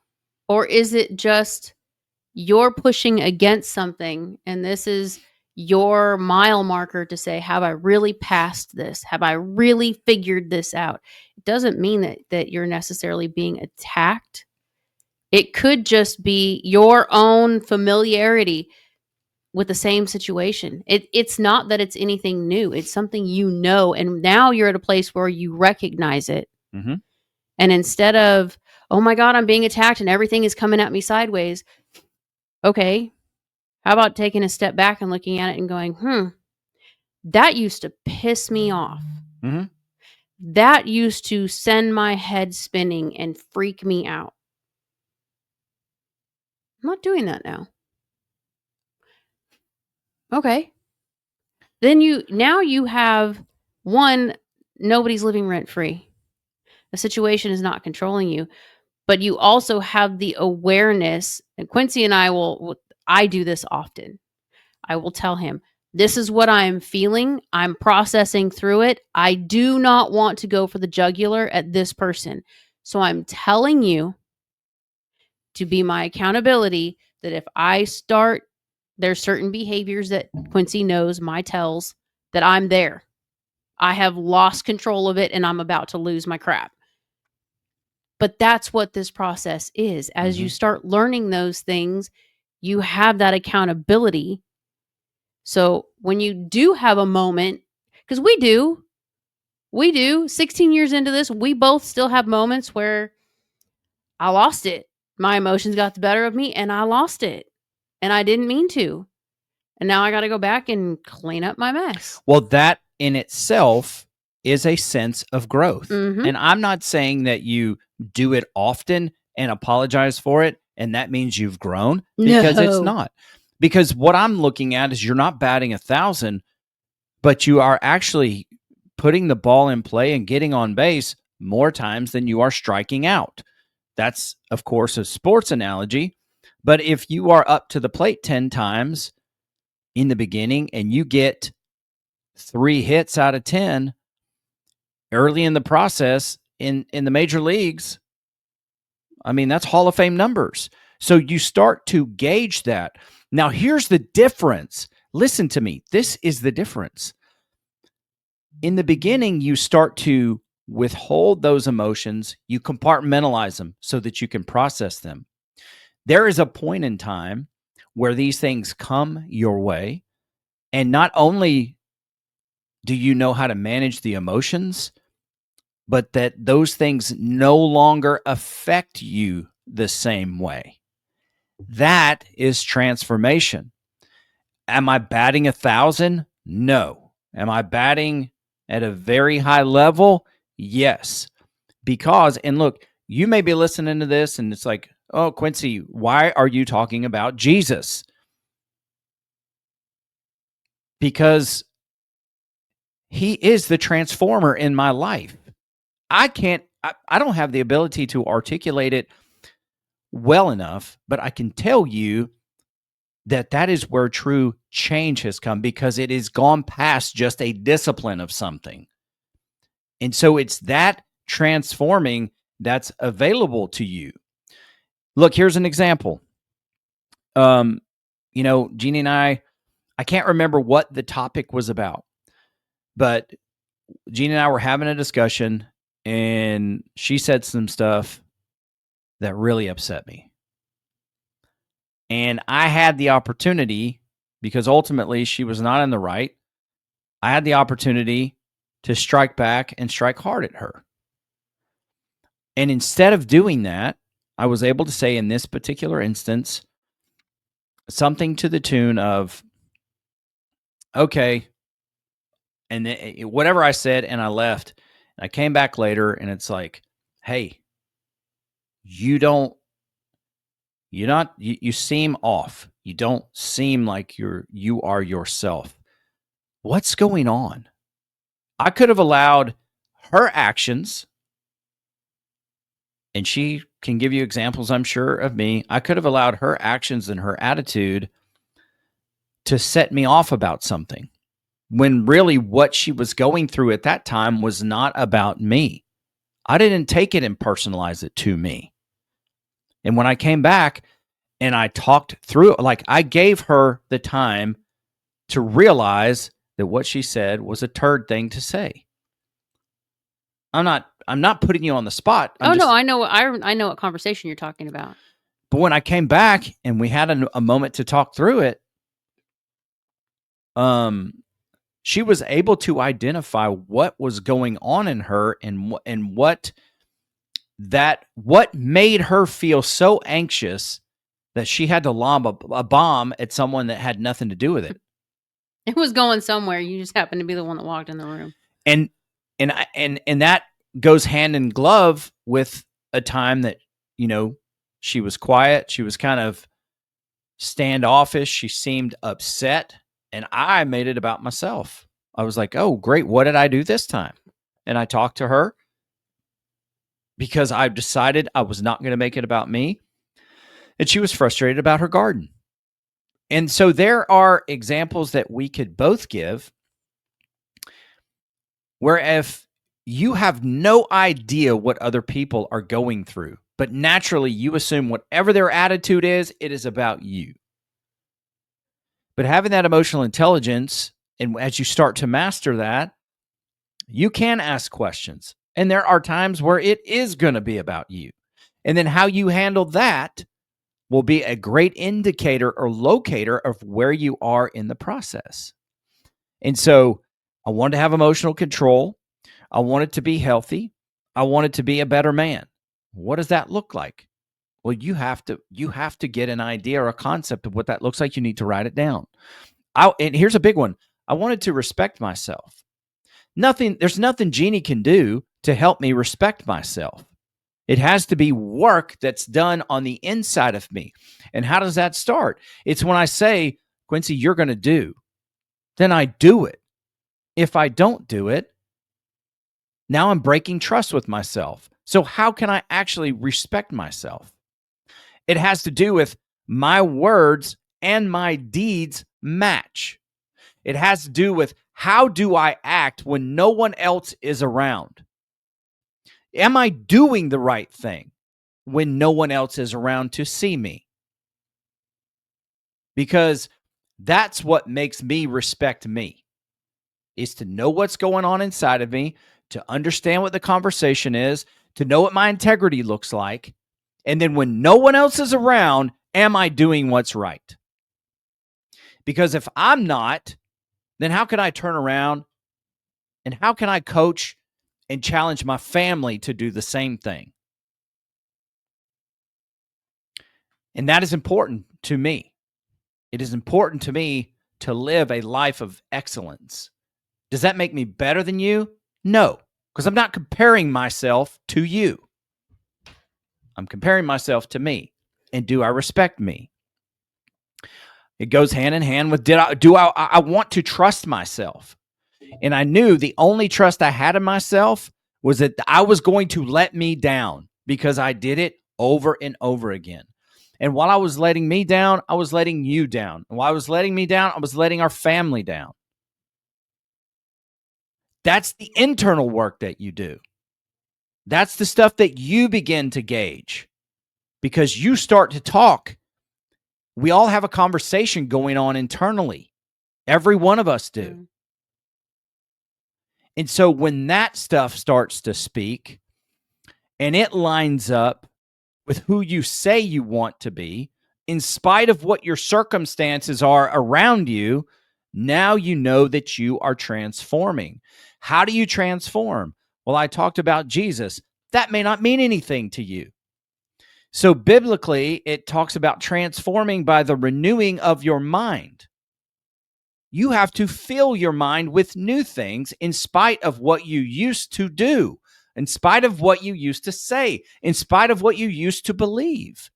Or is it just you're pushing against something, and this is your mile marker to say, have I really passed this? Have I really figured this out? It doesn't mean that you're necessarily being attacked. It could just be your own familiarity with the same situation. It's not that it's anything new. It's something you know, and now you're at a place where you recognize it. Mm-hmm. And instead of, oh my God, I'm being attacked and everything is coming at me sideways. Okay, how about taking a step back and looking at it and going, that used to piss me off. Mm-hmm. That used to send my head spinning and freak me out. I'm not doing that now. Okay. Then you have one, nobody's living rent free. The situation is not controlling you, but you also have the awareness. And Quincy and I I do this often. I will tell him, This is what I'm feeling. I'm processing through it. I do not want to go for the jugular at this person. So I'm telling you to be my accountability that if I start, there's certain behaviors that Quincy knows, my tells, that I'm there. I have lost control of it and I'm about to lose my crap. But that's what this process is. As you start learning those things, you have that accountability. So when you do have a moment, because we do 16 years into this, we both still have moments where I lost it. My emotions got the better of me and I lost it. And I didn't mean to. And now I got to go back and clean up my mess. Well, that in itself is a sense of growth. Mhm. And I'm not saying that you do it often and apologize for it, and that means you've grown, because it's No. not. Because what I'm looking at is you're not batting 1,000, but you are actually putting the ball in play and getting on base more times than you are striking out. That's, of course, a sports analogy. But if you are up to the plate 10 times in the beginning and you get 3 hits out of 10 early in the process in the major leagues, I mean, that's Hall of Fame numbers. So you start to gauge that. Now, here's the difference. Listen to me. This is the difference. In the beginning, you start to withhold those emotions. You compartmentalize them so that you can process them. There is a point in time where these things come your way, and not only do you know how to manage the emotions, but that those things no longer affect you the same way. That is transformation. Am I batting 1,000? No. Am I batting at a very high level? Yes. Because, and look, you may be listening to this and it's like, oh, Quincy, why are you talking about Jesus? Because he is the transformer in my life. I don't have the ability to articulate it well enough, but I can tell you that is where true change has come, because it has gone past just a discipline of something. And so it's that transforming that's available to you. Look, here's an example. Jeannie and I can't remember what the topic was about, but Jeannie and I were having a discussion and she said some stuff that really upset me. And I had the opportunity, because ultimately she was not in the right, I had the opportunity to strike back and strike hard at her. And instead of doing that, I was able to say in this particular instance something to the tune of, okay, and whatever I said, and I left. And I came back later and it's like, hey, you seem off. You don't seem like you are yourself. What's going on? I could have allowed her actions, and she can give you examples, I'm sure, of me. I could have allowed her actions and her attitude to set me off about something, when really what she was going through at that time was not about me. I didn't take it and personalize it to me. And when I came back and I talked through it, like, I gave her the time to realize that what she said was a turd thing to say. I'm not putting you on the spot. No, I know what conversation you're talking about. But when I came back and we had a moment to talk through it, she was able to identify what was going on in her, and what made her feel so anxious that she had to lob a bomb at someone that had nothing to do with it. It was going somewhere. You just happened to be the one that walked in the room. And that goes hand in glove with a time that, she was quiet. She was kind of standoffish. She seemed upset. And I made it about myself. I was like, oh, great. What did I do this time? And I talked to her because I decided I was not going to make it about me. And she was frustrated about her garden. And so there are examples that we could both give where if you have no idea what other people are going through, but naturally you assume whatever their attitude is, it is about you. But having that emotional intelligence, and as you start to master that, you can ask questions. And there are times where it is going to be about you. And then how you handle that will be a great indicator or locator of where you are in the process. And so I wanted to have emotional control. I wanted to be healthy. I wanted to be a better man. What does that look like? Well, you have to get an idea or a concept of what that looks like. You need to write it down. And here's a big one. I wanted to respect myself. There's nothing Jeannie can do to help me respect myself. It has to be work that's done on the inside of me. And how does that start? It's when I say, Quincy, you're going to do, then I do it. If I don't do it, now I'm breaking trust with myself. So how can I actually respect myself? It has to do with my words and my deeds match. It has to do with how do I act when no one else is around? Am I doing the right thing when no one else is around to see me? Because that's what makes me respect me, is to know what's going on inside of me, to understand what the conversation is, to know what my integrity looks like. And then when no one else is around, am I doing what's right? Because if I'm not, then how can I turn around and how can I coach and challenge my family to do the same thing? And that is important to me. It is important to me to live a life of excellence. Does that make me better than you? No, because I'm not comparing myself to you. I'm comparing myself to me. And do I respect me? It goes hand in hand with I want to trust myself. And I knew the only trust I had in myself was that I was going to let me down because I did it over and over again. And while I was letting me down, I was letting you down. And while I was letting me down, I was letting our family down. That's the internal work that you do. That's the stuff that you begin to gauge because you start to talk. We all have a conversation going on internally. Every one of us do. Mm. And so when that stuff starts to speak and it lines up with who you say you want to be, in spite of what your circumstances are around you, now you know that you are transforming. How do you transform? Well, I talked about Jesus. That may not mean anything to you. So biblically, it talks about transforming by the renewing of your mind. You have to fill your mind with new things in spite of what you used to do, in spite of what you used to say, in spite of what you used to believe.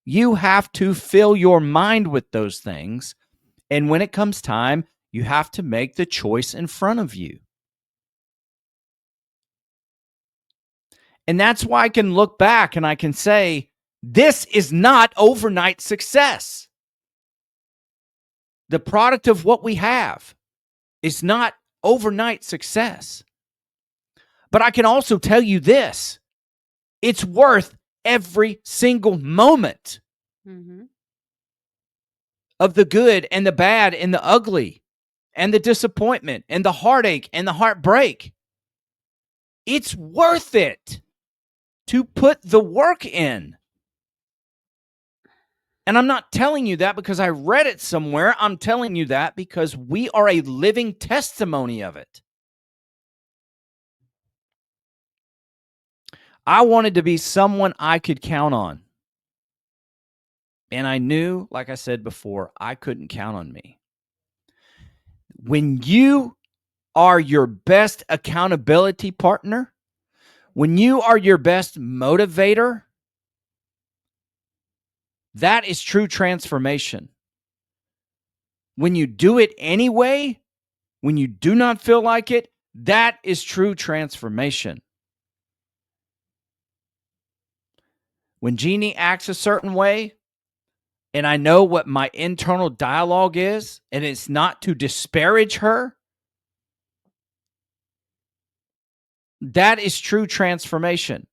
You have to fill your mind with those things. And when it comes time, you have to make the choice in front of you. And that's why I can look back and I can say, this is not overnight success. The product of what we have is not overnight success. But I can also tell you this, it's worth every single moment of the good and the bad and the ugly and the disappointment and the heartache and the heartbreak. It's worth it to put the work in. And I'm not telling you that because I read it somewhere. I'm telling you that because we are a living testimony of it. I wanted to be someone I could count on. And I knew, like I said before, I couldn't count on me. When you are your best accountability partner, when you are your best motivator, that is true transformation. When you do it anyway, when you do not feel like it, that is true transformation. When Jeannie acts a certain way, and I know what my internal dialogue is, and it's not to disparage her, that is true transformation.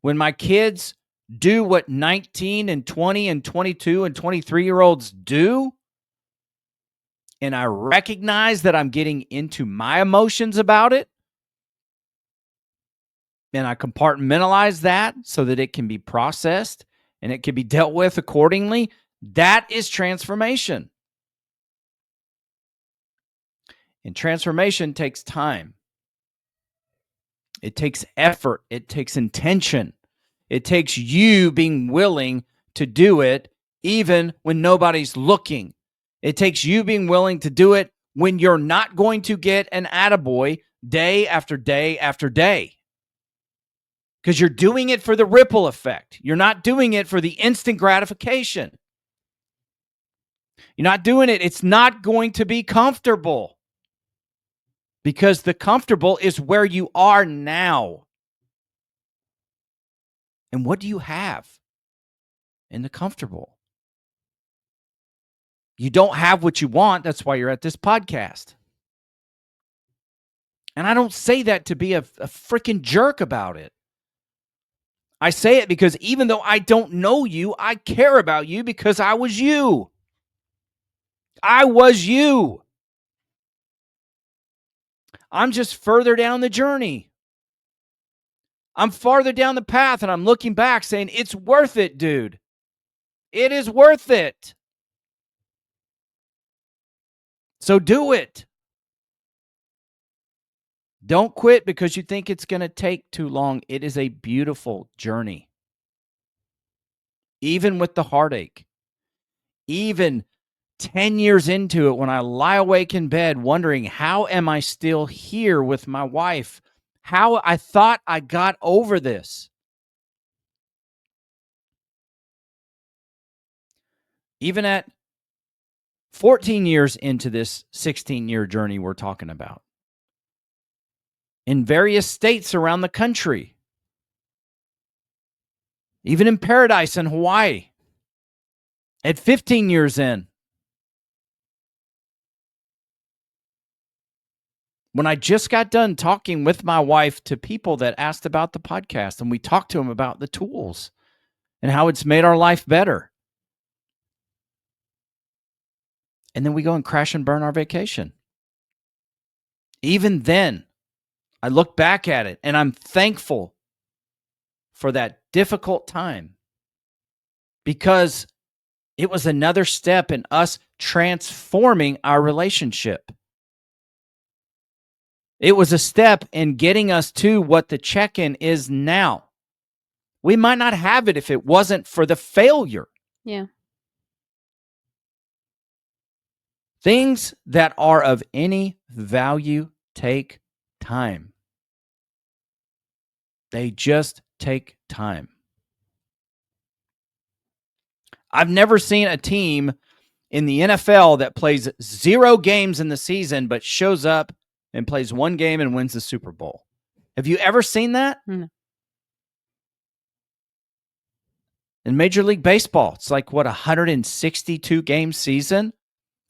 When my kids do what 19 and 20 and 22 and 23-year-olds do, and I recognize that I'm getting into my emotions about it, and I compartmentalize that so that it can be processed and it can be dealt with accordingly, that is transformation. And transformation takes time. It takes effort. It takes intention. It takes you being willing to do it even when nobody's looking. It takes you being willing to do it when you're not going to get an attaboy day after day after day. Because you're doing it for the ripple effect. You're not doing it for the instant gratification. You're not doing it. It's not going to be comfortable. Because the comfortable is where you are now. And what do you have in the comfortable? You don't have what you want. That's why you're at this podcast. And I don't say that to be a freaking jerk about it. I say it because even though I don't know you, I care about you because I was you. I was you. I'm just further down the journey. I'm farther down the path and I'm looking back saying, it's worth it, dude. It is worth it. So do it. Don't quit because you think it's going to take too long. It is a beautiful journey. Even with the heartache. Even 10 years into it, when I lie awake in bed wondering, how am I still here with my wife? How I thought I got over this. Even at 14 years into this 16-year journey we're talking about. In various states around the country. Even in paradise in Hawaii. At 15 years in. When I just got done talking with my wife to people that asked about the podcast, and we talked to them about the tools and how it's made our life better. And then we go and crash and burn our vacation. Even then, I look back at it and I'm thankful for that difficult time because it was another step in us transforming our relationship. It was a step in getting us to what the check-in is now. We might not have it if it wasn't for the failure. Yeah. Things that are of any value take time. They just take time. I've never seen a team in the NFL that plays 0 games in the season but shows up and plays 1 game and wins the Super Bowl. Have you ever seen that? No. In Major League Baseball, it's like, what, 162 game season?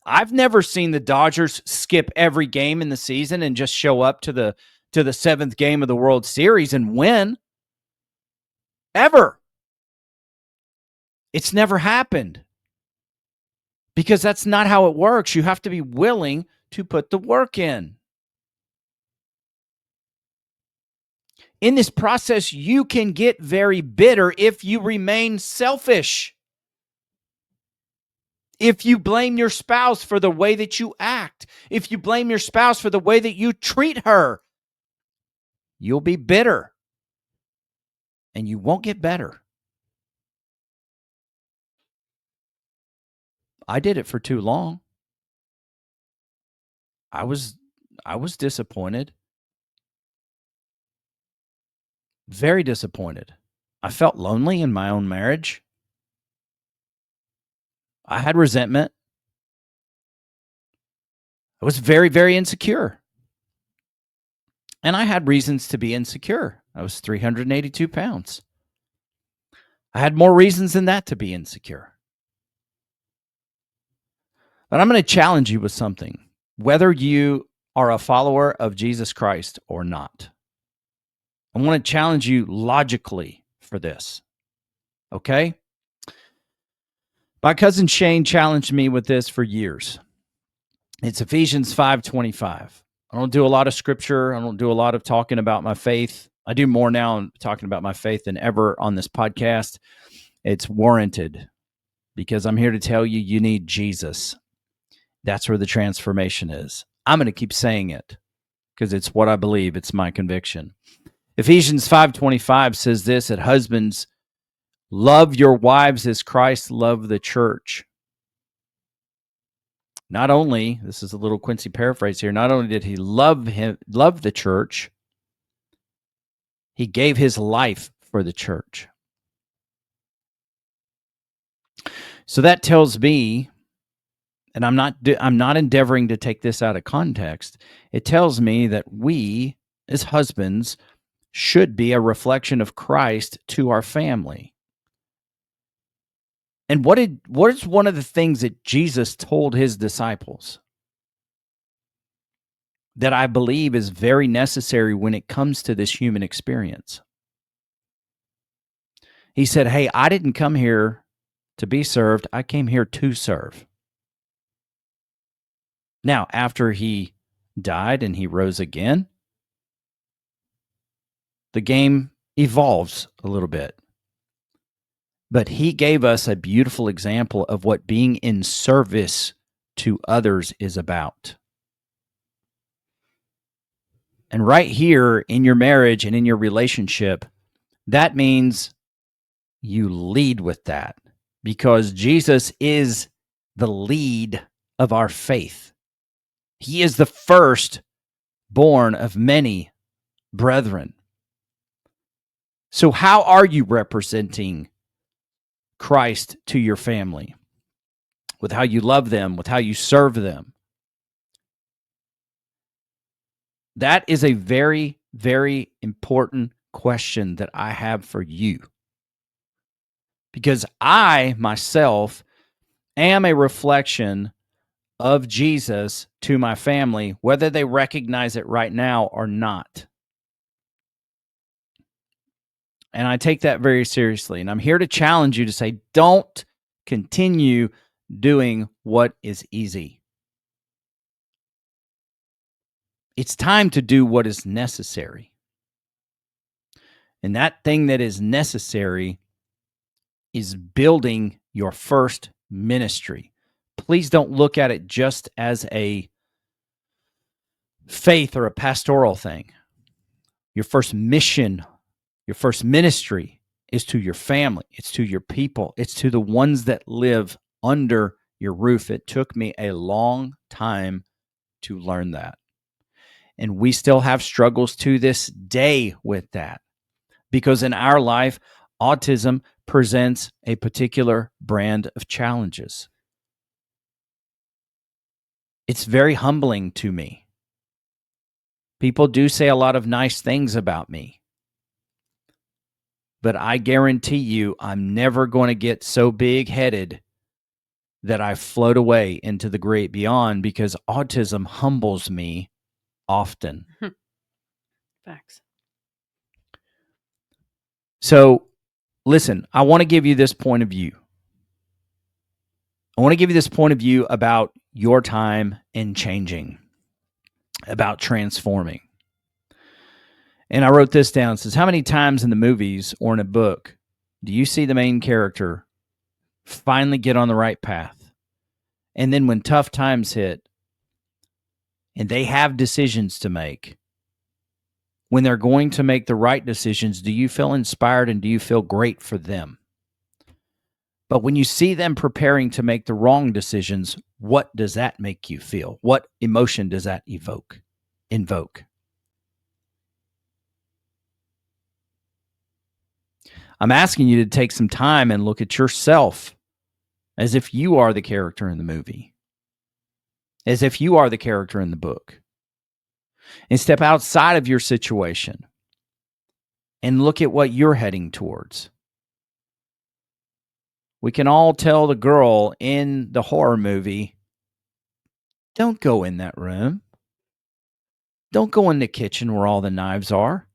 I've never seen the Dodgers skip every game in the season and just show up to the 7th game of the World Series and win. Ever. It's never happened. Because that's not how it works. You have to be willing to put the work in. In this process, you can get very bitter if you remain selfish. If you blame your spouse for the way that you act, if you blame your spouse for the way that you treat her, you'll be bitter and you won't get better. I did it for too long. I was disappointed. Very disappointed. I felt lonely in my own marriage. I had resentment. I was very, very insecure. And I had reasons to be insecure. I was 382 pounds. I had more reasons than that to be insecure. But I'm going to challenge you with something, whether you are a follower of Jesus Christ or not. I want to challenge you logically for this. Okay? My cousin Shane challenged me with this for years. It's Ephesians 5:25. I don't do a lot of scripture. I don't do a lot of talking about my faith. I do more now talking about my faith than ever on this podcast. It's warranted because I'm here to tell you, you need Jesus. That's where the transformation is. I'm going to keep saying it because it's what I believe. It's my conviction. Ephesians 5:25 says this, that husbands, love your wives as Christ loved the church. Not only, this is a little Quincy paraphrase here, not only did he love the church, he gave his life for the church. So that tells me, and I'm not endeavoring to take this out of context. It tells me that we as husbands should be a reflection of Christ to our family. And what is one of the things that Jesus told his disciples that I believe is very necessary when it comes to this human experience? He said, "Hey, I didn't come here to be served. I came here to serve." Now, after he died and he rose again, the game evolves a little bit. But he gave us a beautiful example of what being in service to others is about. And right here in your marriage and in your relationship, that means you lead with that because Jesus is the lead of our faith. He is the first born of many brethren. So how are you representing Christ to your family? With how you love them, with how you serve them? That is a very, very important question that I have for you. Because I, myself, am a reflection of Jesus to my family, whether they recognize it right now or not. And I take that very seriously. And I'm here to challenge you to say, don't continue doing what is easy. It's time to do what is necessary. And that thing that is necessary is building your first ministry. Please don't look at it just as a faith or a pastoral thing. Your first mission, your first ministry is to your family. It's to your people. It's to the ones that live under your roof. It took me a long time to learn that. And we still have struggles to this day with that. Because in our life, autism presents a particular brand of challenges. It's very humbling to me. People do say a lot of nice things about me. But I guarantee you, I'm never going to get so big-headed that I float away into the great beyond because autism humbles me often. Facts. So, listen, I want to give you this point of view. I want to give you this point of view about your time in changing, about transforming. And I wrote this down. It says, how many times in the movies or in a book do you see the main character finally get on the right path? And then when tough times hit and they have decisions to make, when they're going to make the right decisions, do you feel inspired and do you feel great for them? But when you see them preparing to make the wrong decisions, what does that make you feel? What emotion does that invoke? I'm asking you to take some time and look at yourself as if you are the character in the movie, as if you are the character in the book, and step outside of your situation and look at what you're heading towards. We can all tell the girl in the horror movie Don't go in that room. Don't go in the kitchen where all the knives are.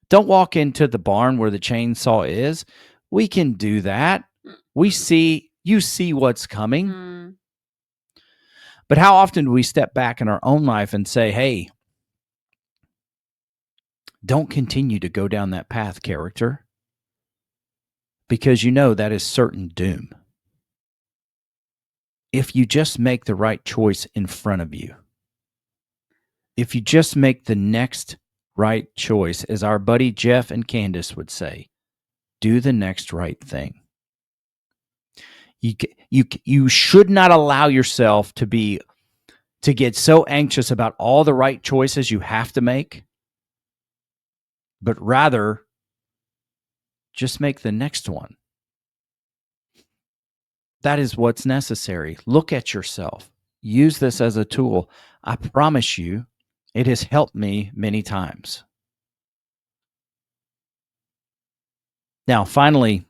Don't walk into the barn where the chainsaw is. We can do that. You see what's coming. Mm. But how often do we step back in our own life and say, hey, don't continue to go down that path, character, because you know that is certain doom. If you just make the right choice in front of you, if you just make the next right choice, as our buddy Jeff and Candace would say, do the next right thing. You should not allow yourself to get so anxious about all the right choices you have to make, but rather just make the next one. That is what's necessary. Look at yourself. Use this as a tool. I promise you, it has helped me many times. Now, finally,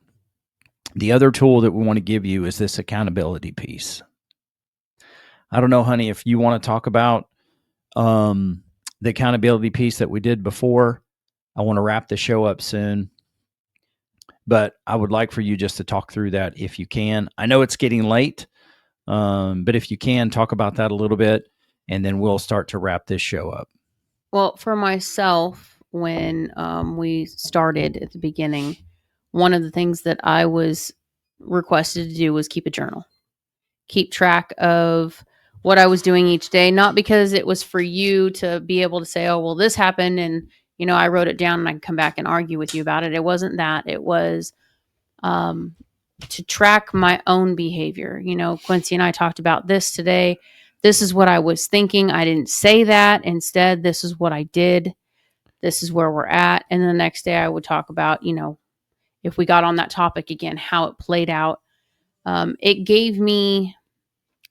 the other tool that we want to give you is this accountability piece. I don't know, honey, if you want to talk about the accountability piece that we did before. I want to wrap the show up soon, but I would like for you just to talk through that if you can. I know it's getting late, but if you can, talk about that a little bit, and then we'll start to wrap this show up. Well, for myself, when we started at the beginning, one of the things that I was requested to do was keep a journal, keep track of what I was doing each day, not because it was for you to be able to say, oh, well, this happened and, I wrote it down and I can come back and argue with you about it. It wasn't that. It was to track my own behavior. Quincy and I talked about this today. This is what I was thinking. I didn't say that. Instead, this is what I did. This is where we're at. And then the next day I would talk about, if we got on that topic again, how it played out. It gave me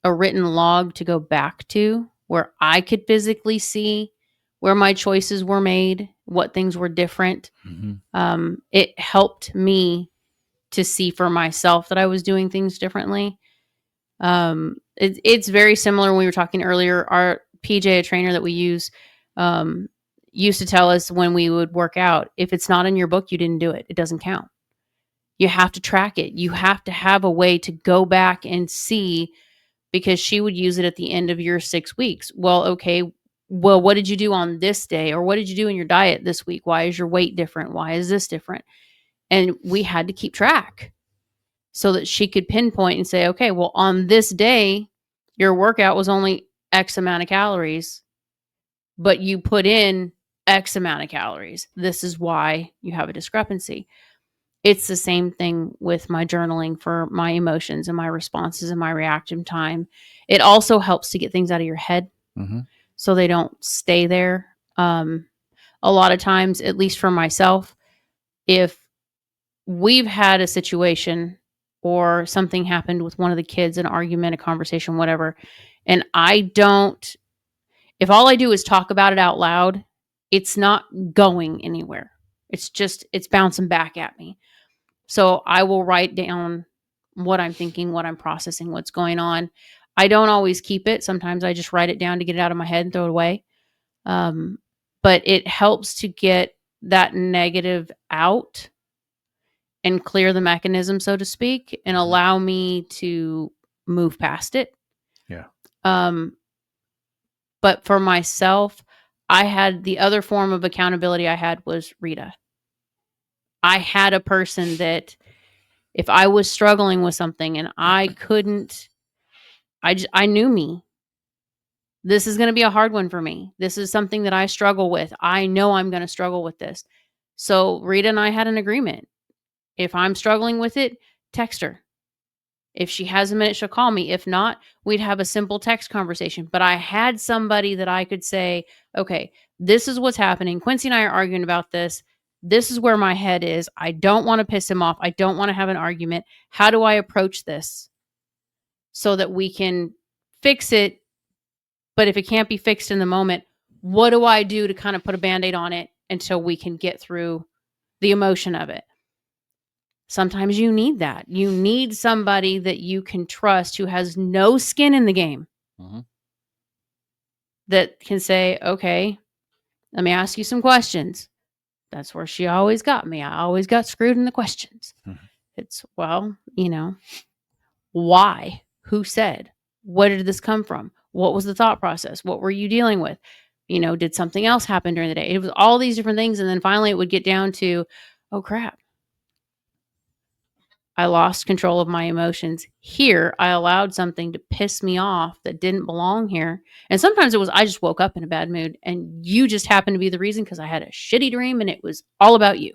a written log to go back to where I could physically see where my choices were made, what things were different. Mm-hmm. It helped me to see for myself that I was doing things differently. It's very similar when we were talking earlier. Our PJ, a trainer that we use, used to tell us when we would work out, if it's not in your book, you didn't do it. It doesn't count. You have to track it. You have to have a way to go back and see, because she would use it at the end of your 6 weeks. Well, okay. Well, what did you do on this day? Or what did you do in your diet this week? Why is your weight different? Why is this different? And we had to keep track so that she could pinpoint and say, okay, well, on this day, your workout was only X amount of calories, but you put in X amount of calories. This is why you have a discrepancy. It's the same thing with my journaling for my emotions and my responses and my reaction time. It also helps to get things out of your head, so they don't stay there. A lot of times, at least for myself, if we've had a situation or something happened with one of the kids, an argument, a conversation, whatever, and if all I do is talk about it out loud, it's not going anywhere. It's bouncing back at me. So I will write down what I'm thinking, what I'm processing, what's going on. I don't always keep it. Sometimes I just write it down to get it out of my head and throw it away. But it helps to get that negative out and clear the mechanism, so to speak, and allow me to move past it. Yeah. But for myself, I had the other form of accountability I had was Rita. I had a person that if I was struggling with something and I couldn't, I knew me. This is going to be a hard one for me. This is something that I struggle with. I know I'm going to struggle with this. So Rita and I had an agreement. If I'm struggling with it, text her. If she has a minute, she'll call me. If not, we'd have a simple text conversation. But I had somebody that I could say, okay, this is what's happening. Quincy and I are arguing about this. This is where my head is. I don't want to piss him off. I don't want to have an argument. How do I approach this so that we can fix it? But if it can't be fixed in the moment, what do I do to kind of put a Band-Aid on it until we can get through the emotion of it? Sometimes you need that. You need somebody that you can trust who has no skin in the game. that can say, okay, let me ask you some questions. That's where she always got me. I always got screwed in the questions. It's, well, why? Who said? Where did this come from? What was the thought process? What were you dealing with? Did something else happen during the day? It was all these different things. And then finally it would get down to, oh crap, I lost control of my emotions here. I allowed something to piss me off that didn't belong here. And sometimes it was, I just woke up in a bad mood and you just happened to be the reason because I had a shitty dream and it was all about you.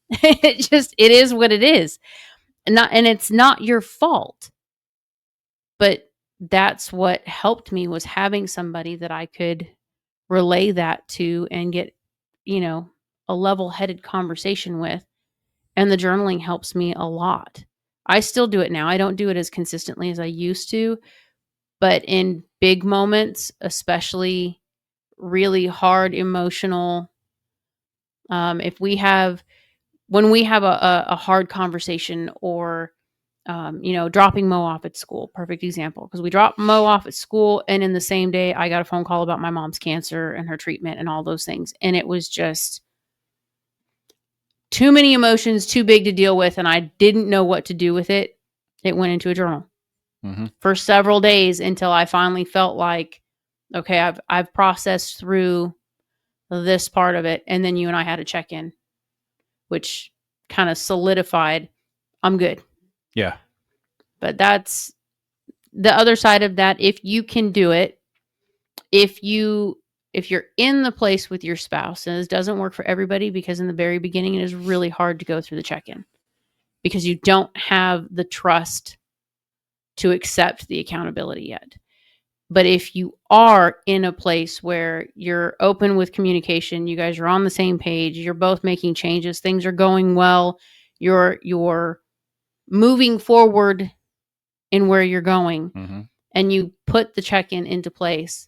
It is what it is. And it's not your fault. But that's what helped me, was having somebody that I could relay that to and get, a level-headed conversation with. And the journaling helps me a lot. I still do it now. I don't do it as consistently as I used to, but in big moments, especially really hard emotional, when we have a hard conversation, or dropping Mo off at school, perfect example, because we dropped Mo off at school and in the same day I got a phone call about my mom's cancer and her treatment and all those things. And it was just too many emotions, too big to deal with. And I didn't know what to do with it. It went into a journal for several days until I finally felt like, okay, I've processed through this part of it. And then you and I had a check-in, which kind of solidified, I'm good. Yeah. But that's the other side of that. If you can do it, if you're in the place with your spouse, and this doesn't work for everybody, because in the very beginning it is really hard to go through the check-in because you don't have the trust to accept the accountability yet. But if you are in a place where you're open with communication, you guys are on the same page, you're both making changes, things are going well, you're moving forward in where you're going, and you put the check-in into place,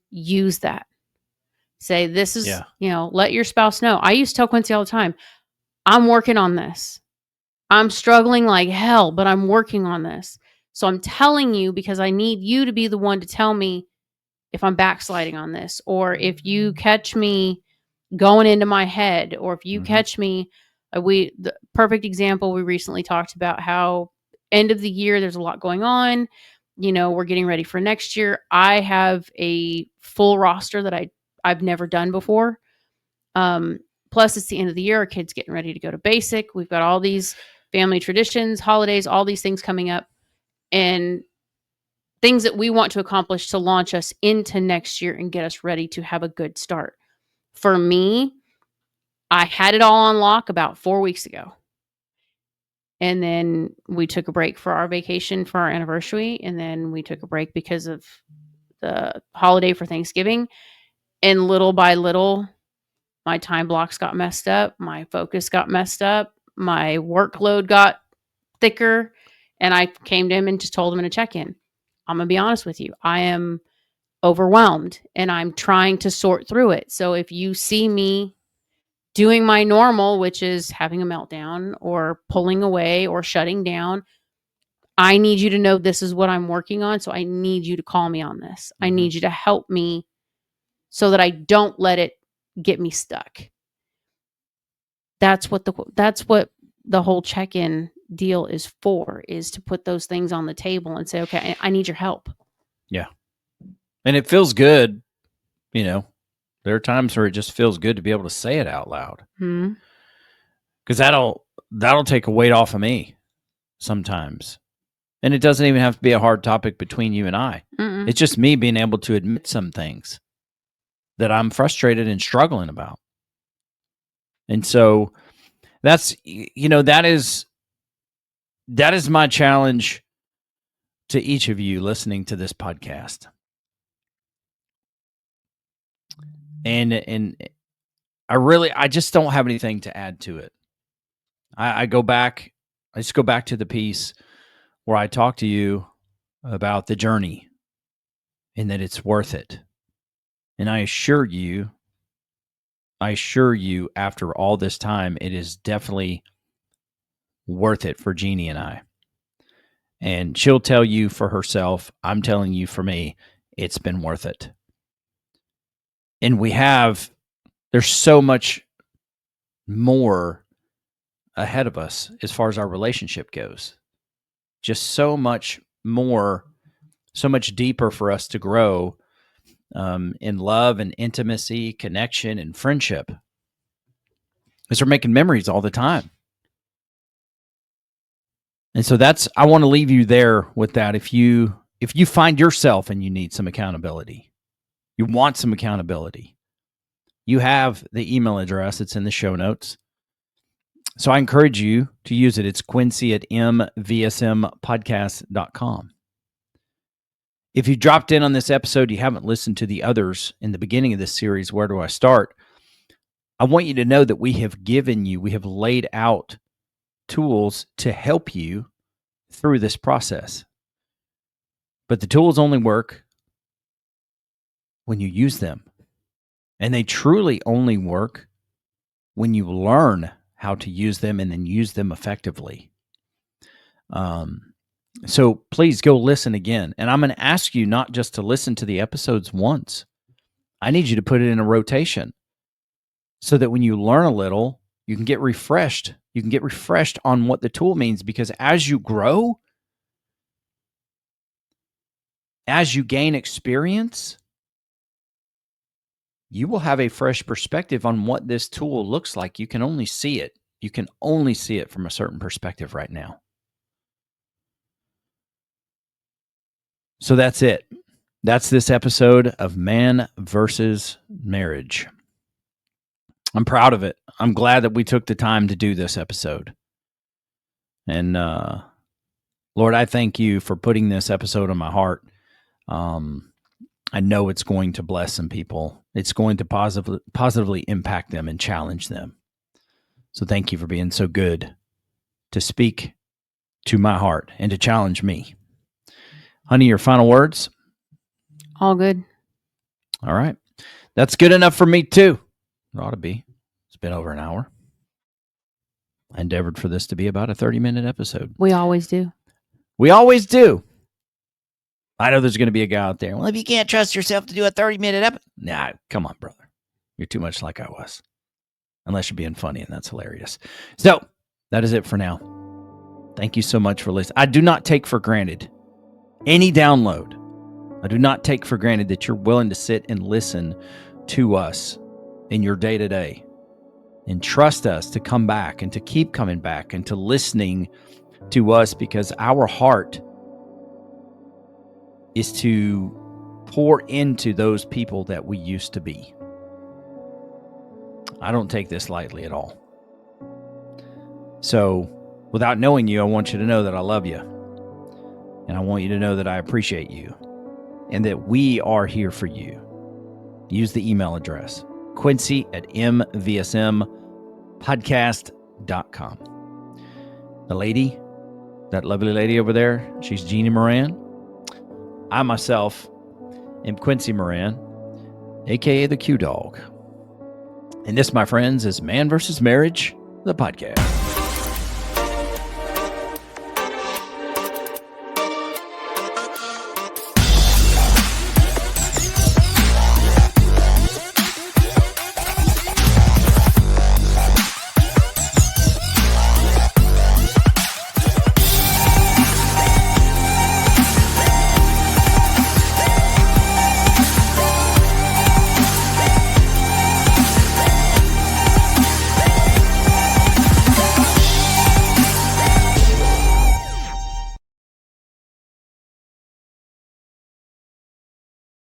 use that. Say, this is, let your spouse know. I used to tell Quincy all the time, I'm working on this. I'm struggling like hell, but I'm working on this. So I'm telling you because I need you to be the one to tell me if I'm backsliding on this, or if you catch me going into my head, or if you catch me, the perfect example, we recently talked about how end of the year, there's a lot going on. We're getting ready for next year. I have a full roster that I've never done before. Plus it's the end of the year. Our kids getting ready to go to basic. We've got all these family traditions, holidays, all these things coming up, and things that we want to accomplish to launch us into next year and get us ready to have a good start. For me, I had it all on lock about 4 weeks ago. And then we took a break for our vacation for our anniversary. And then we took a break because of the holiday for Thanksgiving. And little by little, my time blocks got messed up. My focus got messed up. My workload got thicker. And I came to him and just told him in a check-in, I'm going to be honest with you. I am overwhelmed and I'm trying to sort through it. So if you see me doing my normal, which is having a meltdown or pulling away or shutting down, I need you to know this is what I'm working on. So I need you to call me on this. I need you to help me so that I don't let it get me stuck. That's what the whole check-in deal is for, is to put those things on the table and say, okay, I need your help. Yeah. And it feels good. There are times where it just feels good to be able to say it out loud. Because that'll take a weight off of me sometimes. And it doesn't even have to be a hard topic between you and I. It's just me being able to admit some things that I'm frustrated and struggling about. And so that is my challenge to each of you listening to this podcast. And I just don't have anything to add to it. I just go back to the piece where I talk to you about the journey and that it's worth it. And I assure you, after all this time, it is definitely worth it for Jeannie and I. And she'll tell you for herself, I'm telling you for me, it's been worth it. And there's so much more ahead of us as far as our relationship goes. Just so much more, so much deeper for us to grow in love and intimacy, connection, and friendship. Because we're making memories all the time. And so I want to leave you there with that. If you find yourself and you need some accountability, you want some accountability, you have the email address. It's in the show notes. So I encourage you to use it. It's Quincy at MVSMpodcast.com. If you dropped in on this episode, you haven't listened to the others in the beginning of this series, Where Do I Start? I want you to know that we have laid out tools to help you through this process. But the tools only work when you use them. And they truly only work when you learn how to use them and then use them effectively. So please go listen again. And I'm going to ask you not just to listen to the episodes once. I need you to put it in a rotation so that when you learn a little, you can get refreshed. You can get refreshed on what the tool means, because as you grow, as you gain experience, you will have a fresh perspective on what this tool looks like. You can only see it. You can only see it from a certain perspective right now. So that's it. That's this episode of Man versus Marriage. I'm proud of it. I'm glad that we took the time to do this episode. And Lord, I thank you for putting this episode on my heart. I know it's going to bless some people. It's going to positively impact them and challenge them. So thank you for being so good to speak to my heart and to challenge me. Honey, your final words? All good. All right. That's good enough for me too. It ought to be. It's been over an hour. I endeavored for this to be about a 30-minute episode. We always do. We always do. I know there's going to be a guy out there. Well, if you can't trust yourself to do a 30-minute episode. Nah, come on, brother. You're too much like I was. Unless you're being funny, and that's hilarious. So, that is it for now. Thank you so much for listening. I do not take for granted any download. I do not take for granted that you're willing to sit and listen to us in your day-to-day and trust us to come back and to keep coming back and to listening to us, because our heart is to pour into those people that we used to be. I don't take this lightly at all. So, without knowing you, I want you to know that I love you. And I want you to know that I appreciate you and that we are here for you. Use the email address, Quincy at MVSMpodcast.com. The lady, that lovely lady over there, she's Jeannie Moran. I myself am Quincy Moran, a.k.a. the Q Dog. And this, my friends, is Man versus Marriage, the podcast.